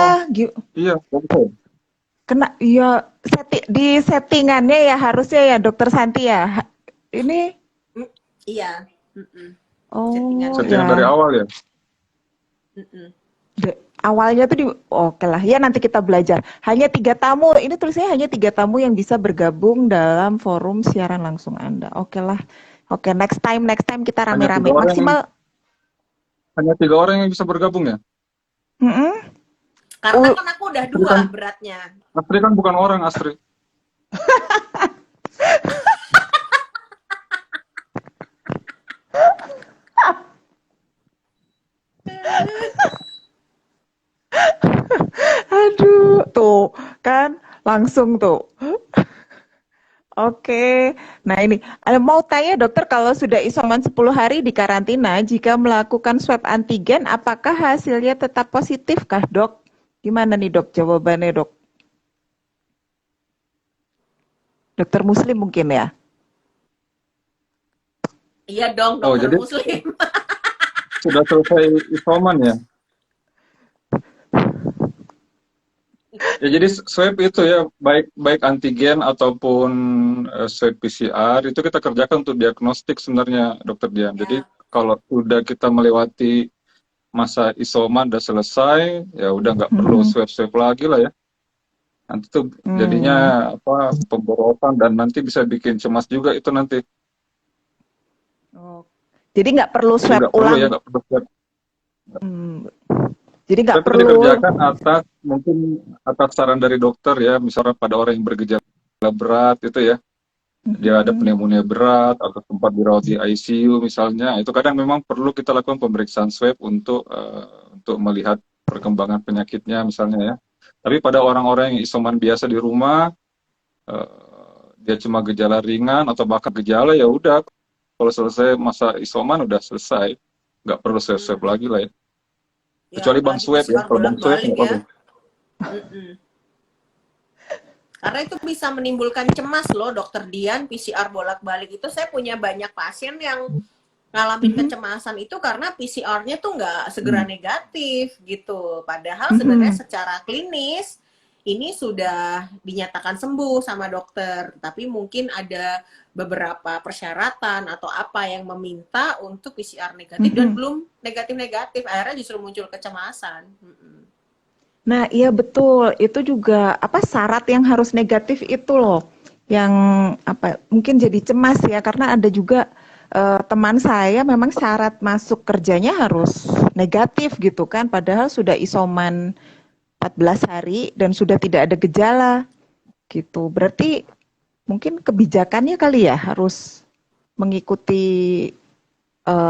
Iya, betul. kena iya di settingannya ya harusnya ya Dokter Santi ya. Ini Iya. oh Settingan ya. dari awal ya. Awalnya tuh oke lah ya nanti kita belajar. Hanya 3 tamu. Ini tulisnya hanya 3 tamu yang bisa bergabung dalam forum siaran langsung Anda. Oke lah. Oke, next time kita rame-rame. Maksimal Hanya 3 orang yang bisa bergabung ya? Karena kan aku udah 2 beratnya. Astri kan bukan orang, Astri. Aduh, tuh kan langsung tuh. Oke, nah ini mau tanya dokter, kalau sudah isoman 10 hari di karantina, jika melakukan swab antigen, apakah hasilnya tetap positif kah dok? Gimana nih dok jawabannya dok? Dokter Muslim mungkin ya? Iya dong, dokter jadi Muslim. sudah selesai isoman ya? Ya jadi swab itu ya, baik antigen ataupun swab PCR itu kita kerjakan untuk diagnostik sebenarnya dokter Dian. Ya. Jadi kalau sudah kita melewati masa isoman udah selesai, ya udah nggak perlu swab lagi lah ya. Nanti tuh jadinya pemborosan dan nanti bisa bikin cemas juga itu nanti. Oh. Jadi nggak perlu swab nggak ulang. Perlu ya, nggak perlu swab. Jadi nggak perlu dikerjakan atas saran dari dokter ya, misalnya pada orang yang bergejala berat itu ya, dia ada pneumonia berat atau sempat dirawat di ICU misalnya, itu kadang memang perlu kita lakukan pemeriksaan swab untuk melihat perkembangan penyakitnya misalnya ya. Tapi pada orang-orang yang isoman biasa di rumah, dia cuma gejala ringan atau bahkan gejala, ya udah kalau selesai masa isoman udah selesai, nggak perlu swab lagi lah ya. Kecuali bang swab ya, kalau bang swab nggak apa-apa. Karena itu bisa menimbulkan cemas loh, dokter Dian. PCR bolak-balik itu saya punya banyak pasien yang ngalamin kecemasan itu karena PCR-nya tuh nggak segera negatif gitu. Padahal sebenarnya secara klinis ini sudah dinyatakan sembuh sama dokter, tapi mungkin ada beberapa persyaratan atau apa yang meminta untuk PCR negatif dan belum negatif-negatif, akhirnya justru muncul kecemasan. Nah, iya betul. Itu juga apa syarat yang harus negatif itu loh. Yang apa mungkin jadi cemas ya karena ada juga teman saya memang syarat masuk kerjanya harus negatif gitu kan padahal sudah isoman 14 hari dan sudah tidak ada gejala gitu. Berarti mungkin kebijakannya kali ya harus mengikuti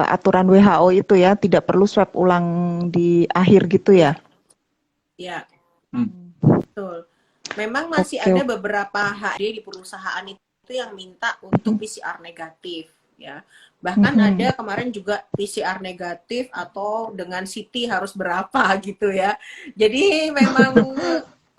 aturan WHO itu ya, tidak perlu swab ulang di akhir gitu ya. Ya, betul. Memang masih ada beberapa HRD di perusahaan itu yang minta untuk PCR negatif ya. Bahkan ada kemarin juga PCR negatif atau dengan CT harus berapa gitu ya. Jadi memang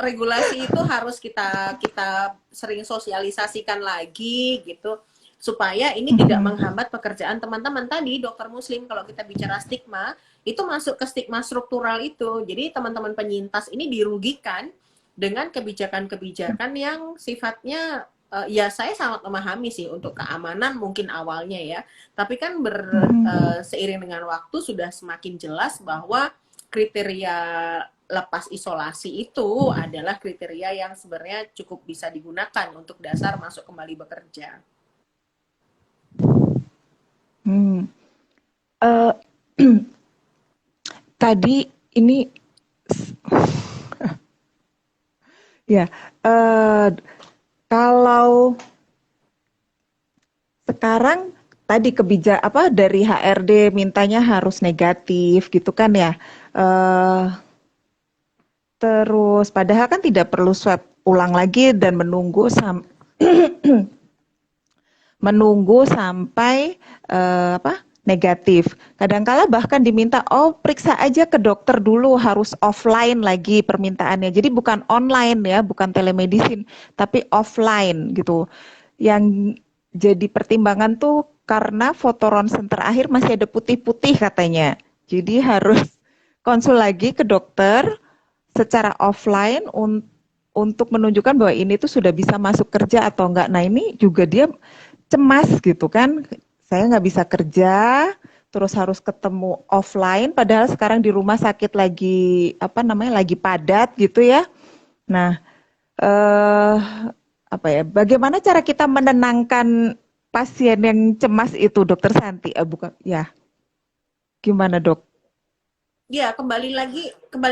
regulasi itu harus kita sering sosialisasikan lagi gitu supaya ini tidak menghambat pekerjaan teman-teman. Tadi dokter Muslim kalau kita bicara stigma itu masuk ke stigma struktural itu. Jadi teman-teman penyintas ini dirugikan dengan kebijakan-kebijakan yang sifatnya ya saya sangat memahami sih untuk keamanan mungkin awalnya ya. Tapi kan seiring dengan waktu sudah semakin jelas bahwa kriteria lepas isolasi itu adalah kriteria yang sebenarnya cukup bisa digunakan untuk dasar masuk kembali bekerja. Tadi ini ya kalau sekarang tadi dari HRD mintanya harus negatif gitu kan ya. Terus padahal kan tidak perlu swab ulang lagi dan menunggu sampai negatif. Kadangkala bahkan diminta periksa aja ke dokter dulu, harus offline lagi permintaannya. Jadi bukan online ya, bukan telemedicine, tapi offline gitu. Yang jadi pertimbangan tuh karena foto ronsen terakhir masih ada putih-putih katanya. Jadi harus konsul lagi ke dokter secara offline untuk menunjukkan bahwa ini tuh sudah bisa masuk kerja atau enggak. Nah ini juga dia cemas gitu kan, saya nggak bisa kerja, terus harus ketemu offline, padahal sekarang di rumah sakit lagi lagi padat gitu ya. Nah, bagaimana cara kita menenangkan pasien yang cemas itu, Dokter Santi? Bukan, ya, gimana dok? Ya, kembali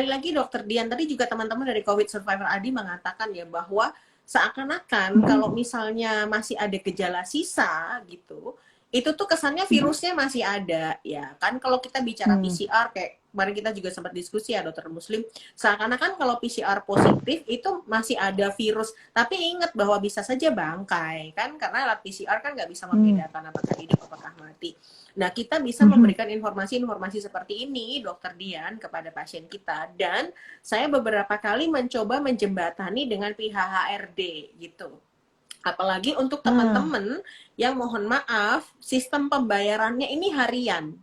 lagi Dokter Dian, tadi juga teman-teman dari COVID Survivor Adi mengatakan ya bahwa seakan-akan kalau misalnya masih ada gejala sisa gitu, itu tuh kesannya virusnya masih ada ya kan. Kalau kita bicara PCR kayak kemarin kita juga sempat diskusi ya dokter Muslim, seakan-akan kalau PCR positif itu masih ada virus, tapi ingat bahwa bisa saja bangkai kan, karena alat PCR kan nggak bisa membedakan apakah hidup apakah mati. Nah, kita bisa memberikan informasi-informasi seperti ini, Dokter Dian, kepada pasien kita. Dan saya beberapa kali mencoba menjembatani dengan pihak HRD, gitu. Apalagi untuk teman-teman yang mohon maaf, sistem pembayarannya ini harian.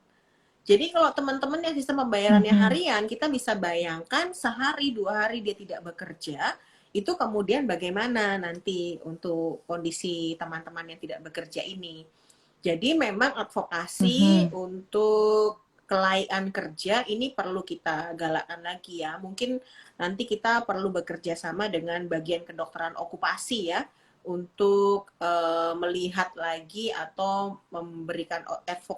Jadi kalau teman-teman yang sistem pembayarannya harian, kita bisa bayangkan sehari, 2 hari dia tidak bekerja, itu kemudian bagaimana nanti untuk kondisi teman-teman yang tidak bekerja ini. Jadi memang advokasi untuk kelaikan kerja ini perlu kita galakkan lagi ya. Mungkin nanti kita perlu bekerja sama dengan bagian kedokteran okupasi ya untuk melihat lagi atau memberikan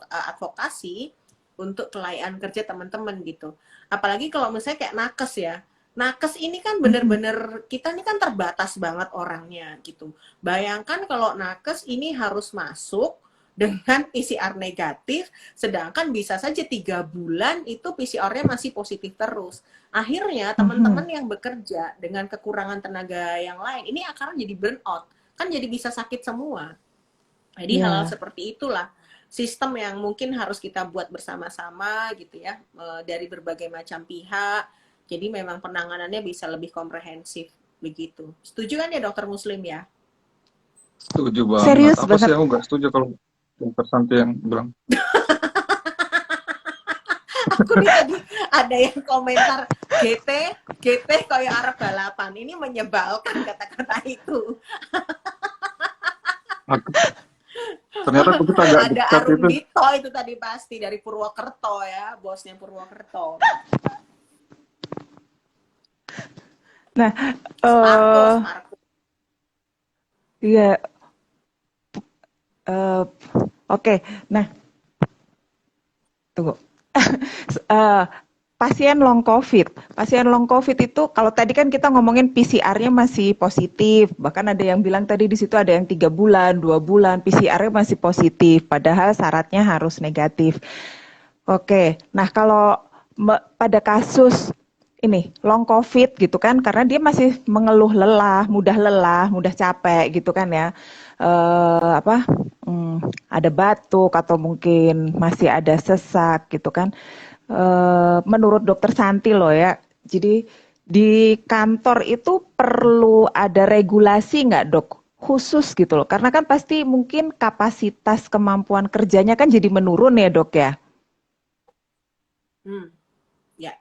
advokasi untuk kelaikan kerja teman-teman gitu. Apalagi kalau misalnya kayak nakes ya. Nakes ini kan bener-bener kita ini kan terbatas banget orangnya gitu. Bayangkan kalau nakes ini harus masuk dengan PCR negatif, sedangkan bisa saja 3 bulan itu PCR-nya masih positif terus. Akhirnya teman-teman yang bekerja dengan kekurangan tenaga yang lain, ini akan jadi burnout, kan jadi bisa sakit semua. Jadi hal-hal seperti itulah sistem yang mungkin harus kita buat bersama-sama gitu ya, dari berbagai macam pihak. Jadi memang penanganannya bisa lebih komprehensif begitu. Setuju kan ya dokter Muslim ya? Setuju banget. Serius apa sih aku nggak setuju kalau Dokter Santi yang bilang. Aku nih tadi ada yang komentar GT, GT kayak arah balapan. Ini menyebalkan kata-kata itu. Ternyata kita agak Ada dekat itu. Arundito itu tadi pasti dari Purwokerto ya, bosnya Purwokerto. Nah, Markus, Markus. iya, eh, oke. Nah, tunggu. Eh, pasien long COVID itu kalau tadi kan kita ngomongin PCR-nya masih positif, bahkan ada yang bilang tadi di situ ada yang 3 bulan, 2 bulan PCR-nya masih positif, padahal syaratnya harus negatif. Oke, nah kalau pada kasus ini long COVID gitu kan, karena dia masih mengeluh lelah, mudah capek gitu kan ya, apa? Ada batuk atau mungkin masih ada sesak gitu kan. Menurut Dokter Santi loh ya, jadi di kantor itu perlu ada regulasi nggak dok? Khusus gitu loh, karena kan pasti mungkin kapasitas kemampuan kerjanya kan jadi menurun ya dok ya. Ya.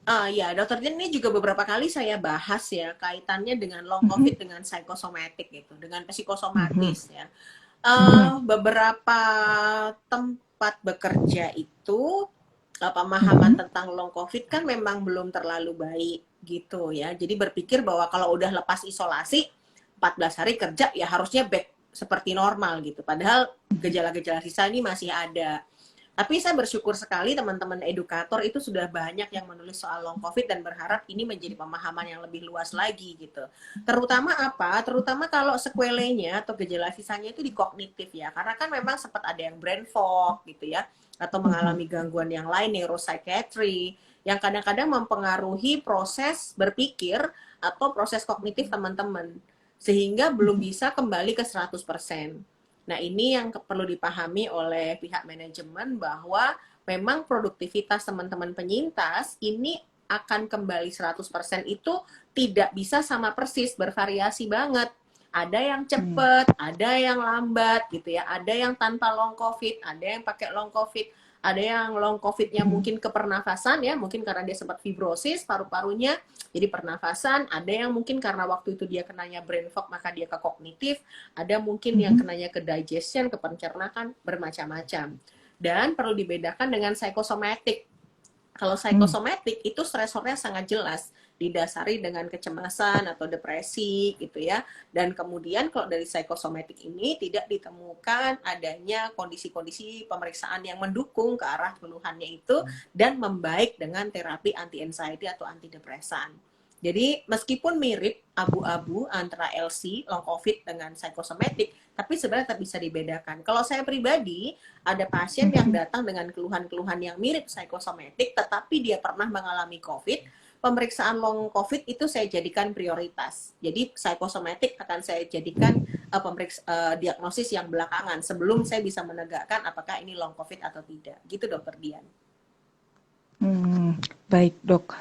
Ya, dokter Jen, ini juga beberapa kali saya bahas ya kaitannya dengan long COVID dengan psikosomatik gitu, dengan psikosomatis ya. Beberapa tempat bekerja itu pemahaman tentang long COVID kan memang belum terlalu baik gitu ya. Jadi berpikir bahwa kalau udah lepas isolasi 14 hari kerja ya harusnya back seperti normal gitu. Padahal gejala-gejala sisa ini masih ada. Tapi saya bersyukur sekali teman-teman edukator itu sudah banyak yang menulis soal long COVID dan berharap ini menjadi pemahaman yang lebih luas lagi gitu. Terutama apa? Terutama kalau sequelae-nya atau gejala sisanya itu di kognitif ya. Karena kan memang sempat ada yang brain fog gitu ya. Atau mengalami gangguan yang lain, neuropsychiatry, yang kadang-kadang mempengaruhi proses berpikir atau proses kognitif teman-teman. Sehingga belum bisa kembali ke 100%. Nah, ini yang perlu dipahami oleh pihak manajemen bahwa memang produktivitas teman-teman penyintas ini akan kembali 100% itu tidak bisa sama persis, bervariasi banget. Ada yang cepat, ada yang lambat gitu ya, ada yang tanpa long COVID, ada yang pakai long COVID, ada yang long COVID-nya mungkin ke pernafasan ya, mungkin karena dia sempat fibrosis paru-parunya, jadi pernafasan, ada yang mungkin karena waktu itu dia kenanya brain fog maka dia ke kognitif, ada mungkin yang kenanya ke digestion, ke pencernaan, bermacam-macam. Dan perlu dibedakan dengan psikosomatik. Kalau psikosomatik itu stresornya sangat jelas, didasari dengan kecemasan atau depresi gitu ya. Dan kemudian kalau dari psikosomatik ini tidak ditemukan adanya kondisi-kondisi pemeriksaan yang mendukung ke arah keluhannya itu dan membaik dengan terapi anti-anxiety atau antidepresan. Jadi meskipun mirip abu-abu antara LC, long COVID dengan psikosomatik, tapi sebenarnya tak bisa dibedakan. Kalau saya pribadi, ada pasien yang datang dengan keluhan-keluhan yang mirip psikosomatik, tetapi dia pernah mengalami COVID, pemeriksaan long COVID itu saya jadikan prioritas. Jadi psikosomatik akan saya jadikan diagnosis yang belakangan, sebelum saya bisa menegakkan apakah ini long COVID atau tidak. Gitu Dokter Dian. Baik dok.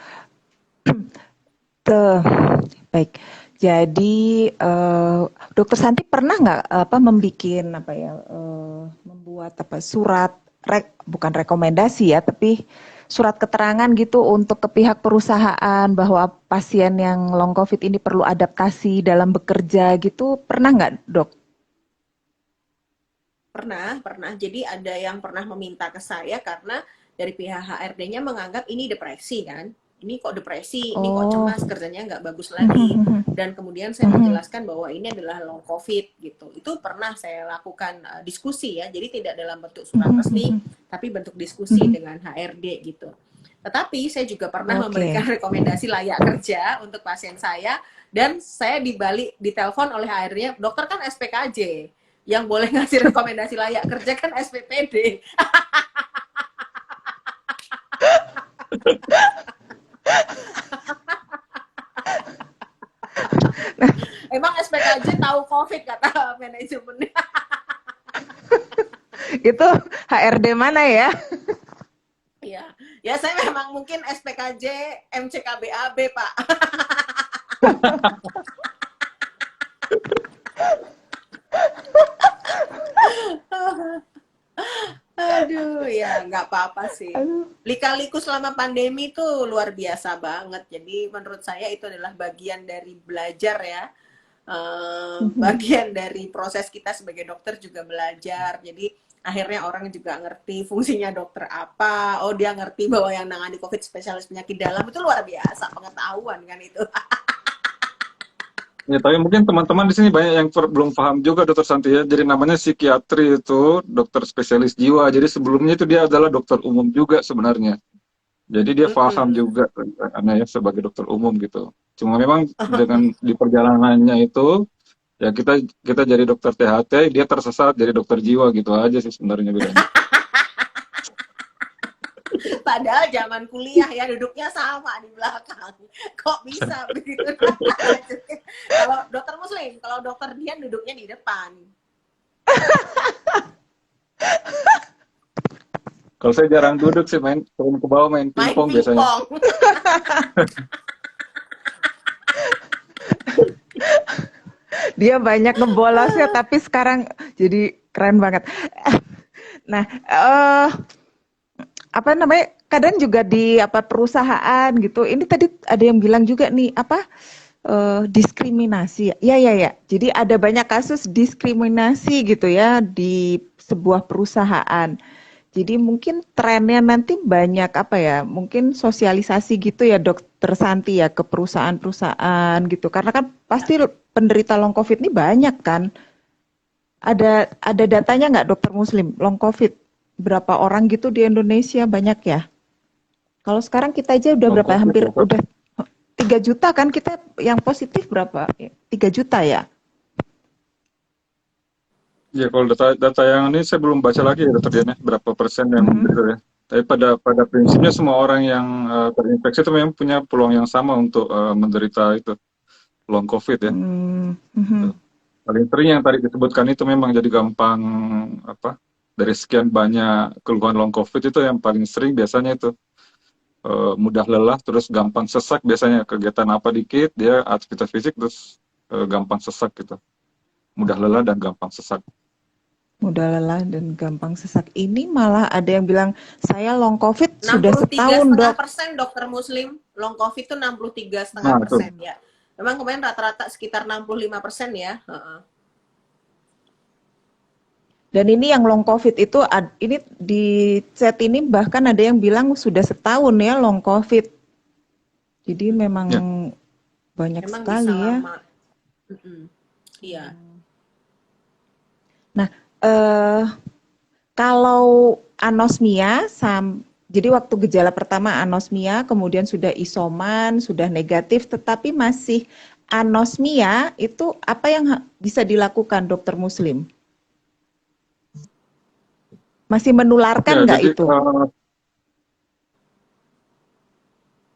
Baik. Jadi Dokter Santi pernah nggak membuat surat bukan rekomendasi ya, tapi surat keterangan gitu untuk ke pihak perusahaan bahwa pasien yang long COVID ini perlu adaptasi dalam bekerja gitu, pernah nggak dok? Pernah. Jadi ada yang pernah meminta ke saya karena dari pihak HRD-nya menganggap ini depresi kan. Ini kok depresi, ini kok cemas, kerjanya nggak bagus lagi. Dan kemudian saya menjelaskan bahwa ini adalah long COVID gitu. Itu pernah saya lakukan diskusi ya, jadi tidak dalam bentuk surat resmi, tapi bentuk diskusi dengan HRD gitu. Tetapi saya juga pernah memberikan rekomendasi layak kerja untuk pasien saya, dan saya ditelepon oleh HRD-nya, dokter kan SPKJ, yang boleh ngasih rekomendasi layak kerja kan SPPD. Emang SPKJ tahu COVID kata manajemennya. Itu HRD mana ya? Iya, ya saya memang mungkin SPKJ MCKBAB Pak. Aduh, ya nggak apa-apa sih. Aduh. Lika-liku selama pandemi itu luar biasa banget. Jadi menurut saya itu adalah bagian dari belajar ya. Bagian dari proses kita sebagai dokter juga belajar. Jadi akhirnya orang juga ngerti fungsinya dokter apa. Oh, dia ngerti bahwa yang nangani COVID spesialis penyakit dalam itu luar biasa pengetahuan kan itu. Ya, tapi mungkin teman-teman di sini banyak yang belum paham juga Dokter Santi ya. Jadi namanya psikiatri itu dokter spesialis jiwa. Jadi sebelumnya itu dia adalah dokter umum juga sebenarnya. Jadi dia paham juga karena ya sebagai dokter umum gitu. Cuma memang dengan di perjalanannya itu ya kita jadi dokter THT, dia tersesat jadi dokter jiwa gitu aja sih sebenarnya bedanya. Padahal zaman kuliah ya duduknya sama di belakang. Kok bisa begitu? Kalau dokter Muslim, kalau dokter Dian duduknya di depan. Kalau saya jarang duduk sih, turun ke bawah main Main pingpong biasanya. pingpong. Dia banyak ngebolosnya, tapi sekarang jadi keren banget. Nah, apa namanya? Kadang juga di perusahaan gitu. Ini tadi ada yang bilang juga nih diskriminasi. Ya. Jadi ada banyak kasus diskriminasi gitu ya di sebuah perusahaan. Jadi mungkin trennya nanti banyak mungkin sosialisasi gitu ya Dokter Santi ya ke perusahaan-perusahaan gitu. Karena kan pasti penderita long COVID ini banyak kan. Ada datanya nggak Dokter Muslim long COVID? Berapa orang gitu di Indonesia banyak ya? Kalau sekarang kita aja udah berapa? Hampir udah 3 juta kan kita yang positif berapa? 3 juta ya? Ya kalau data yang ini saya belum baca lagi ya Dokter Dian ya, berapa persen yang menderita ya. Tapi pada prinsipnya semua orang yang terinfeksi itu memang punya peluang yang sama untuk menderita itu long COVID ya. Paling sering yang tadi disebutkan itu memang jadi gampang dari sekian banyak keluhan long COVID itu yang paling sering biasanya itu mudah lelah, terus gampang sesak biasanya kegiatan apa dikit dia aktivitas fisik terus gampang sesak gitu. Mudah lelah dan gampang sesak. Mudah lelah dan gampang sesak. Ini malah ada yang bilang saya long COVID sudah setahun dok. 63,5% dokter Muslim long COVID itu 63,5% ya. Memang kemarin rata-rata sekitar 65% ya. Dan ini yang long COVID itu ini di chat ini bahkan ada yang bilang sudah setahun ya long COVID. Jadi memang banyak sekali ya. Iya. Nah, kalau anosmia, jadi waktu gejala pertama anosmia, kemudian sudah isoman, sudah negatif, tetapi masih anosmia, itu apa yang bisa dilakukan Dokter Muslim? Masih menularkan nggak itu?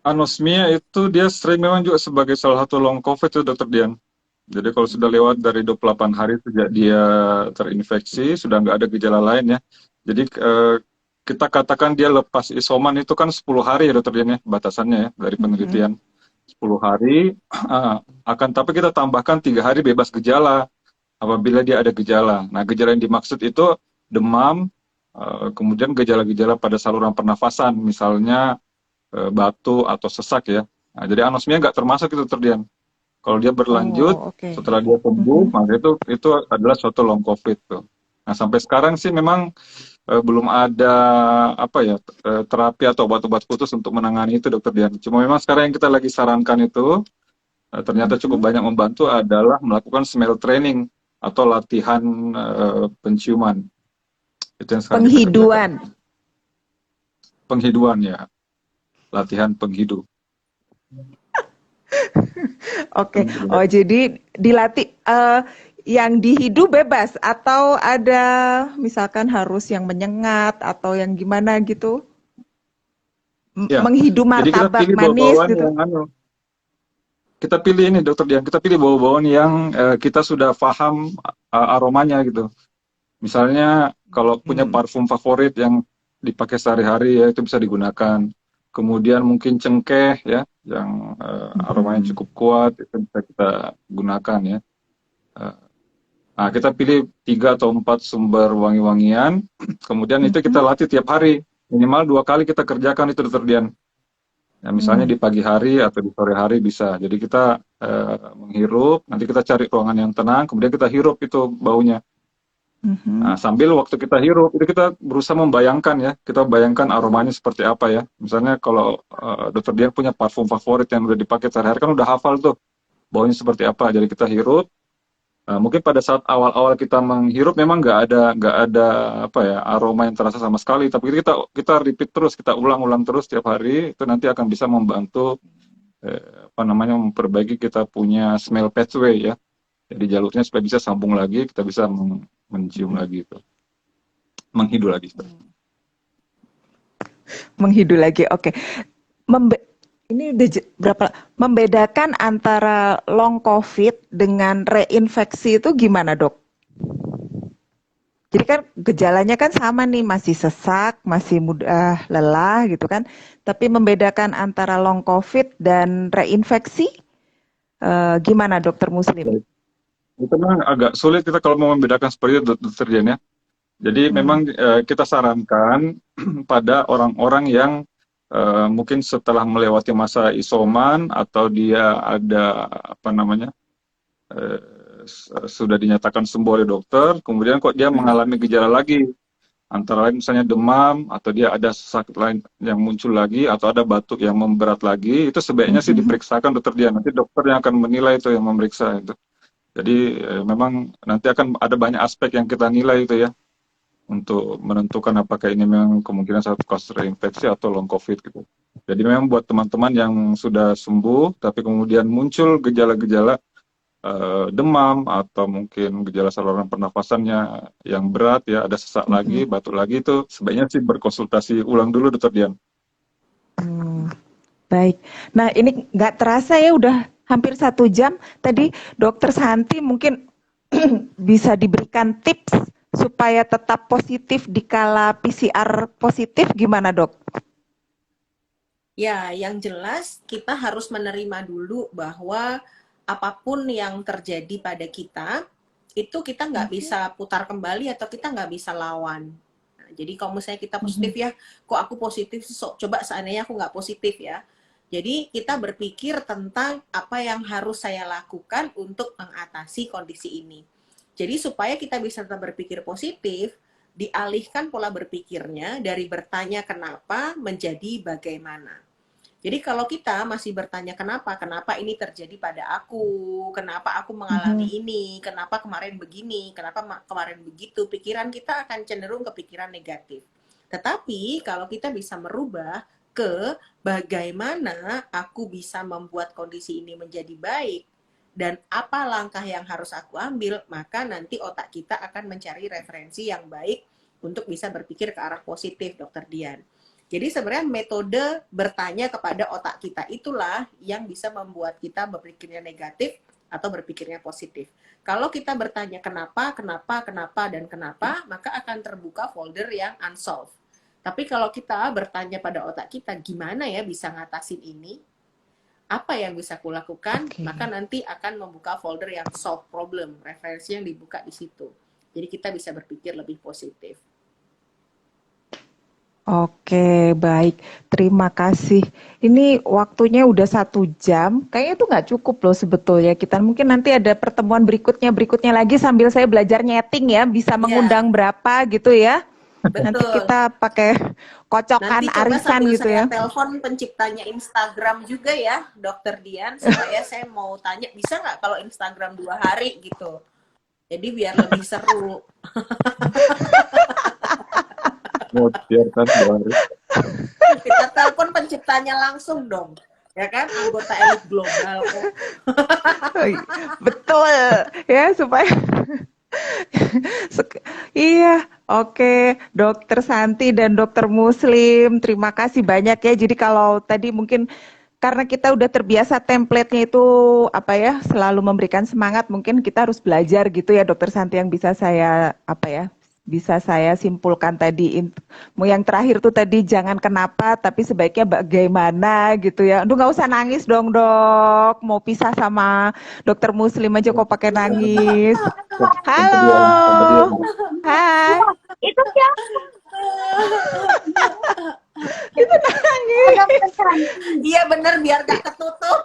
Anosmia itu dia sering memang juga sebagai salah satu long COVID itu Dokter Dian. Jadi kalau sudah lewat dari 28 hari sejak dia terinfeksi, sudah nggak ada gejala lain ya. Jadi kita katakan dia lepas isoman itu kan 10 hari ya Dokter Dian ya, batasannya ya dari penelitian. 10 hari, tapi kita tambahkan 3 hari bebas gejala apabila dia ada gejala. Nah gejala yang dimaksud itu demam, kemudian gejala-gejala pada saluran pernafasan, misalnya batu atau sesak ya. Nah, jadi anosmia nggak termasuk itu Dokter Dian. Kalau dia berlanjut, setelah dia sembuh, maka itu adalah suatu long COVID tuh. Nah sampai sekarang sih memang belum ada terapi atau obat-obat khusus untuk menangani itu Dokter Dian. Cuma memang sekarang yang kita lagi sarankan itu ternyata cukup banyak membantu adalah melakukan smell training atau latihan penciuman. Itu yang sekarang penghiduan ya, latihan penghidu. Oke. Oh jadi dilatih yang dihidu bebas atau ada misalkan harus yang menyengat atau yang gimana gitu? Ya. Menghidu martabak manis gitu. Kita pilih ini Dokter Dian, kita pilih bau-bauan yang kita sudah paham aromanya gitu. Misalnya kalau punya parfum favorit yang dipakai sehari-hari ya itu bisa digunakan. Kemudian mungkin cengkeh ya yang aromanya cukup kuat itu bisa kita gunakan ya. Nah kita pilih 3 atau 4 sumber wangi-wangian, kemudian itu kita latih tiap hari. minimal 2 kali kita kerjakan itu dokter Dian. Ya, misalnya di pagi hari atau di sore hari bisa. Jadi kita menghirup, nanti kita cari ruangan yang tenang, kemudian kita hirup itu baunya. Nah, sambil waktu kita hirup, itu kita berusaha membayangkan ya, kita bayangkan aromanya seperti apa ya. Misalnya kalau dokter Dian punya parfum favorit yang udah dipakai sehari-hari, kan udah hafal tuh baunya seperti apa. Jadi kita hirup. Mungkin pada saat awal-awal kita menghirup memang nggak ada apa ya aroma yang terasa sama sekali. Tapi kita repeat terus, kita ulang-ulang terus setiap hari. Itu nanti akan bisa membantu apa namanya memperbaiki kita punya smell pathway ya. Jadi jalurnya supaya bisa sambung lagi, kita bisa mencium lagi itu, menghidu lagi. Menghidu lagi, oke. Ini udah berapa? Membedakan antara long COVID dengan reinfeksi itu gimana, Dok? Jadi kan gejalanya kan sama nih, masih sesak, masih mudah lelah gitu kan. Tapi membedakan antara long COVID dan reinfeksi, gimana Dokter Muslim? Itu memang agak sulit kita kalau mau membedakan seperti itu, Dokter Dian ya. Jadi memang kita sarankan pada orang-orang yang mungkin setelah melewati masa isoman atau dia ada apa namanya sudah dinyatakan sembuh oleh dokter, kemudian kok dia mengalami gejala lagi, antara lain misalnya demam atau dia ada sakit lain yang muncul lagi atau ada batuk yang memberat lagi, itu sebaiknya sih diperiksakan dokter dia. Nanti dokter yang akan menilai itu, yang memeriksa itu. Jadi memang nanti akan ada banyak aspek yang kita nilai itu ya, untuk menentukan apakah ini memang kemungkinan satu kasus reinfeksi atau long COVID gitu. Jadi memang buat teman-teman yang sudah sembuh, tapi kemudian muncul gejala-gejala demam atau mungkin gejala saluran pernafasannya yang berat ya, ada sesak lagi, batuk lagi, itu sebaiknya sih berkonsultasi ulang dulu dokter Dian. Baik. Nah ini nggak terasa ya udah hampir 1 jam. Tadi Dokter Santi mungkin bisa diberikan tips supaya tetap positif dikala PCR positif, gimana Dok? Ya, yang jelas kita harus menerima dulu bahwa apapun yang terjadi pada kita, itu kita nggak bisa putar kembali atau kita nggak bisa lawan. Nah, jadi kalau misalnya kita positif ya, kok aku positif, coba seandainya aku nggak positif ya. Jadi kita berpikir tentang apa yang harus saya lakukan untuk mengatasi kondisi ini. Jadi supaya kita bisa tetap berpikir positif, dialihkan pola berpikirnya dari bertanya kenapa menjadi bagaimana. Jadi kalau kita masih bertanya kenapa ini terjadi pada aku, kenapa aku mengalami ini, kenapa kemarin begini, kenapa kemarin begitu, pikiran kita akan cenderung ke pikiran negatif. Tetapi kalau kita bisa merubah ke bagaimana aku bisa membuat kondisi ini menjadi baik, dan apa langkah yang harus aku ambil, maka nanti otak kita akan mencari referensi yang baik untuk bisa berpikir ke arah positif, Dokter Dian. Jadi sebenarnya metode bertanya kepada otak kita itulah yang bisa membuat kita berpikirnya negatif atau berpikirnya positif. Kalau kita bertanya kenapa, dan kenapa, maka akan terbuka folder yang unsolved. Tapi kalau kita bertanya pada otak kita, gimana ya bisa ngatasin ini? Apa yang bisa kulakukan? Maka nanti akan membuka folder yang solve problem, referensi yang dibuka di situ. Jadi kita bisa berpikir lebih positif. Oke, baik. Terima kasih. Ini waktunya udah 1 jam. Kayaknya itu nggak cukup loh sebetulnya. Kita mungkin nanti ada pertemuan berikutnya lagi sambil saya belajar nyeting ya. Bisa mengundang berapa gitu ya. Betul. Nanti kita pakai kocokan nanti arisan gitu ya. Telepon penciptanya Instagram juga ya, Dokter Dian, supaya saya mau tanya bisa nggak kalau Instagram 2 hari gitu. Jadi biar lebih seru. Biarkan 2 hari. Kita telepon penciptanya langsung dong. Ya kan, anggota elit global kok. Betul. Ya, supaya iya, oke, Dokter Santi dan Dokter Muslim, terima kasih banyak ya. Jadi kalau tadi mungkin karena kita udah terbiasa template-nya itu apa ya, selalu memberikan semangat, mungkin kita harus belajar gitu ya, Dokter Santi, yang bisa saya simpulkan tadi. Yang terakhir tuh tadi jangan kenapa, tapi sebaiknya bagaimana gitu ya. Aduh nggak usah nangis dong Dok, mau pisah sama Dokter Muslim aja kok pakai nangis. Halo, hai. Itu siapa? Itu nangis. Dokter Santi. Iya bener, biar gak ketutup.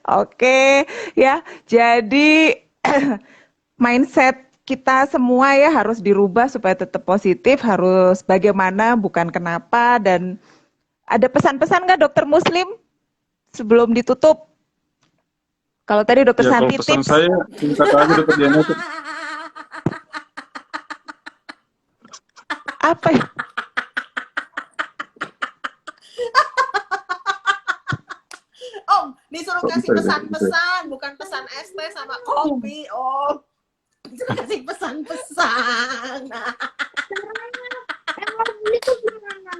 Oke, ya. Jadi mindset kita semua ya harus dirubah supaya tetap positif, harus bagaimana bukan kenapa. Dan ada pesan-pesan nggak Dokter Muslim sebelum ditutup? Kalau tadi Dokter Ya kalau Santi pesan tips saya singkat aja dokter Diana tuh. apa ya? Om, disuruh Kok kasih bisa ya? pesan-pesan, bukan pesan es teh sama kopi, Om. Disuruh kasih pesan-pesan. Emang itu gimana?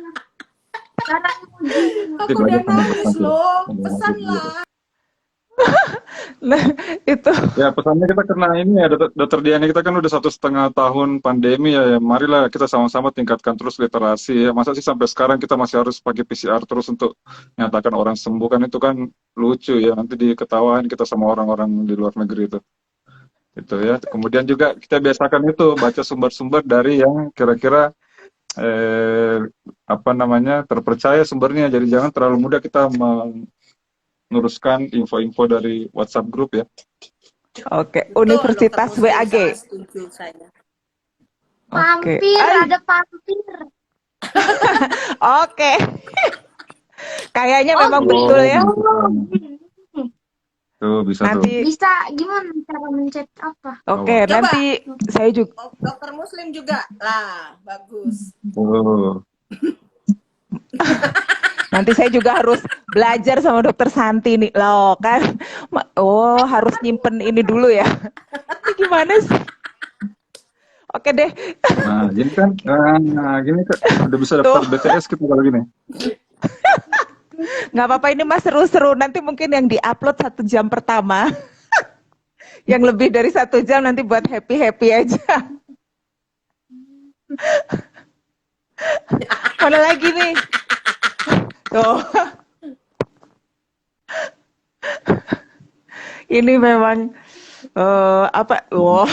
Cara uji. Aku udah nangis loh, pesanlah. Nah, itu Ya pesannya kita kena ini ya dokter Diana, kita kan udah 1,5 tahun pandemi ya, marilah kita sama-sama tingkatkan terus literasi ya. Masa sih sampai sekarang kita masih harus pakai PCR terus untuk nyatakan orang sembuh, kan itu kan lucu ya, nanti diketawain kita sama orang-orang di luar negeri itu ya. Kemudian juga kita biasakan itu baca sumber-sumber dari yang kira-kira apa namanya terpercaya sumbernya, jadi jangan terlalu mudah kita menuruskan info-info dari WhatsApp grup ya. oke. Betul, Universitas Dokter Muslim, WAG. sangat setuju saya. Oke. Vampir, Ay, ada vampir. oke. Kayaknya Oh, memang Oh, betul ya. tuh bisa tuh. Nanti bisa gimana cara mencet apa? oke, Coba. nanti saya juga Oh, Dokter Muslim juga. Lah, bagus. Oh. nanti saya juga harus belajar sama Dokter Santi nih. Loh kan. Oh, harus nyimpen ini dulu ya. Ini gimana sih? Oke deh. Nah, gini kan, gini kan, udah bisa daftar Tuh. BTS kita kalau gini. Nggak apa-apa, ini Mas seru-seru. Nanti mungkin yang di-upload 1 jam pertama. Yang lebih dari 1 jam nanti buat happy-happy aja. Mana lagi nih? Tuh. Ini memang apa? Wah,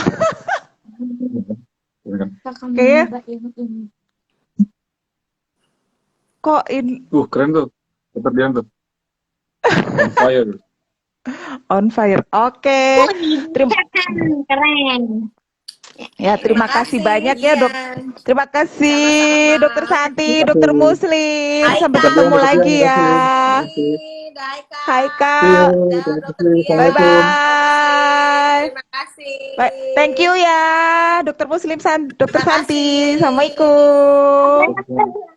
Kita akan Oke. mencoba yang ini. kok ini Keren tuh, dokter Dian tuh. On fire. on fire. Oke. Terima Keren. Ya, terima kasih banyak ya, Dok. Dian. Terima kasih Sama-sama. Dokter Santi, Terima kasih. Dokter Muslim. Hai, Sampai Kak. ketemu Dokter Dian, lagi terima ya. kasih. Hai, Kak. Hai See Kak. you. Dan Terima Dokter kasih. Dian. Bye Assalamualaikum. bye. Terima kasih. Thank you ya, Dokter Muslim, Dokter Terima Santi. kasih. Assalamualaikum. Keren.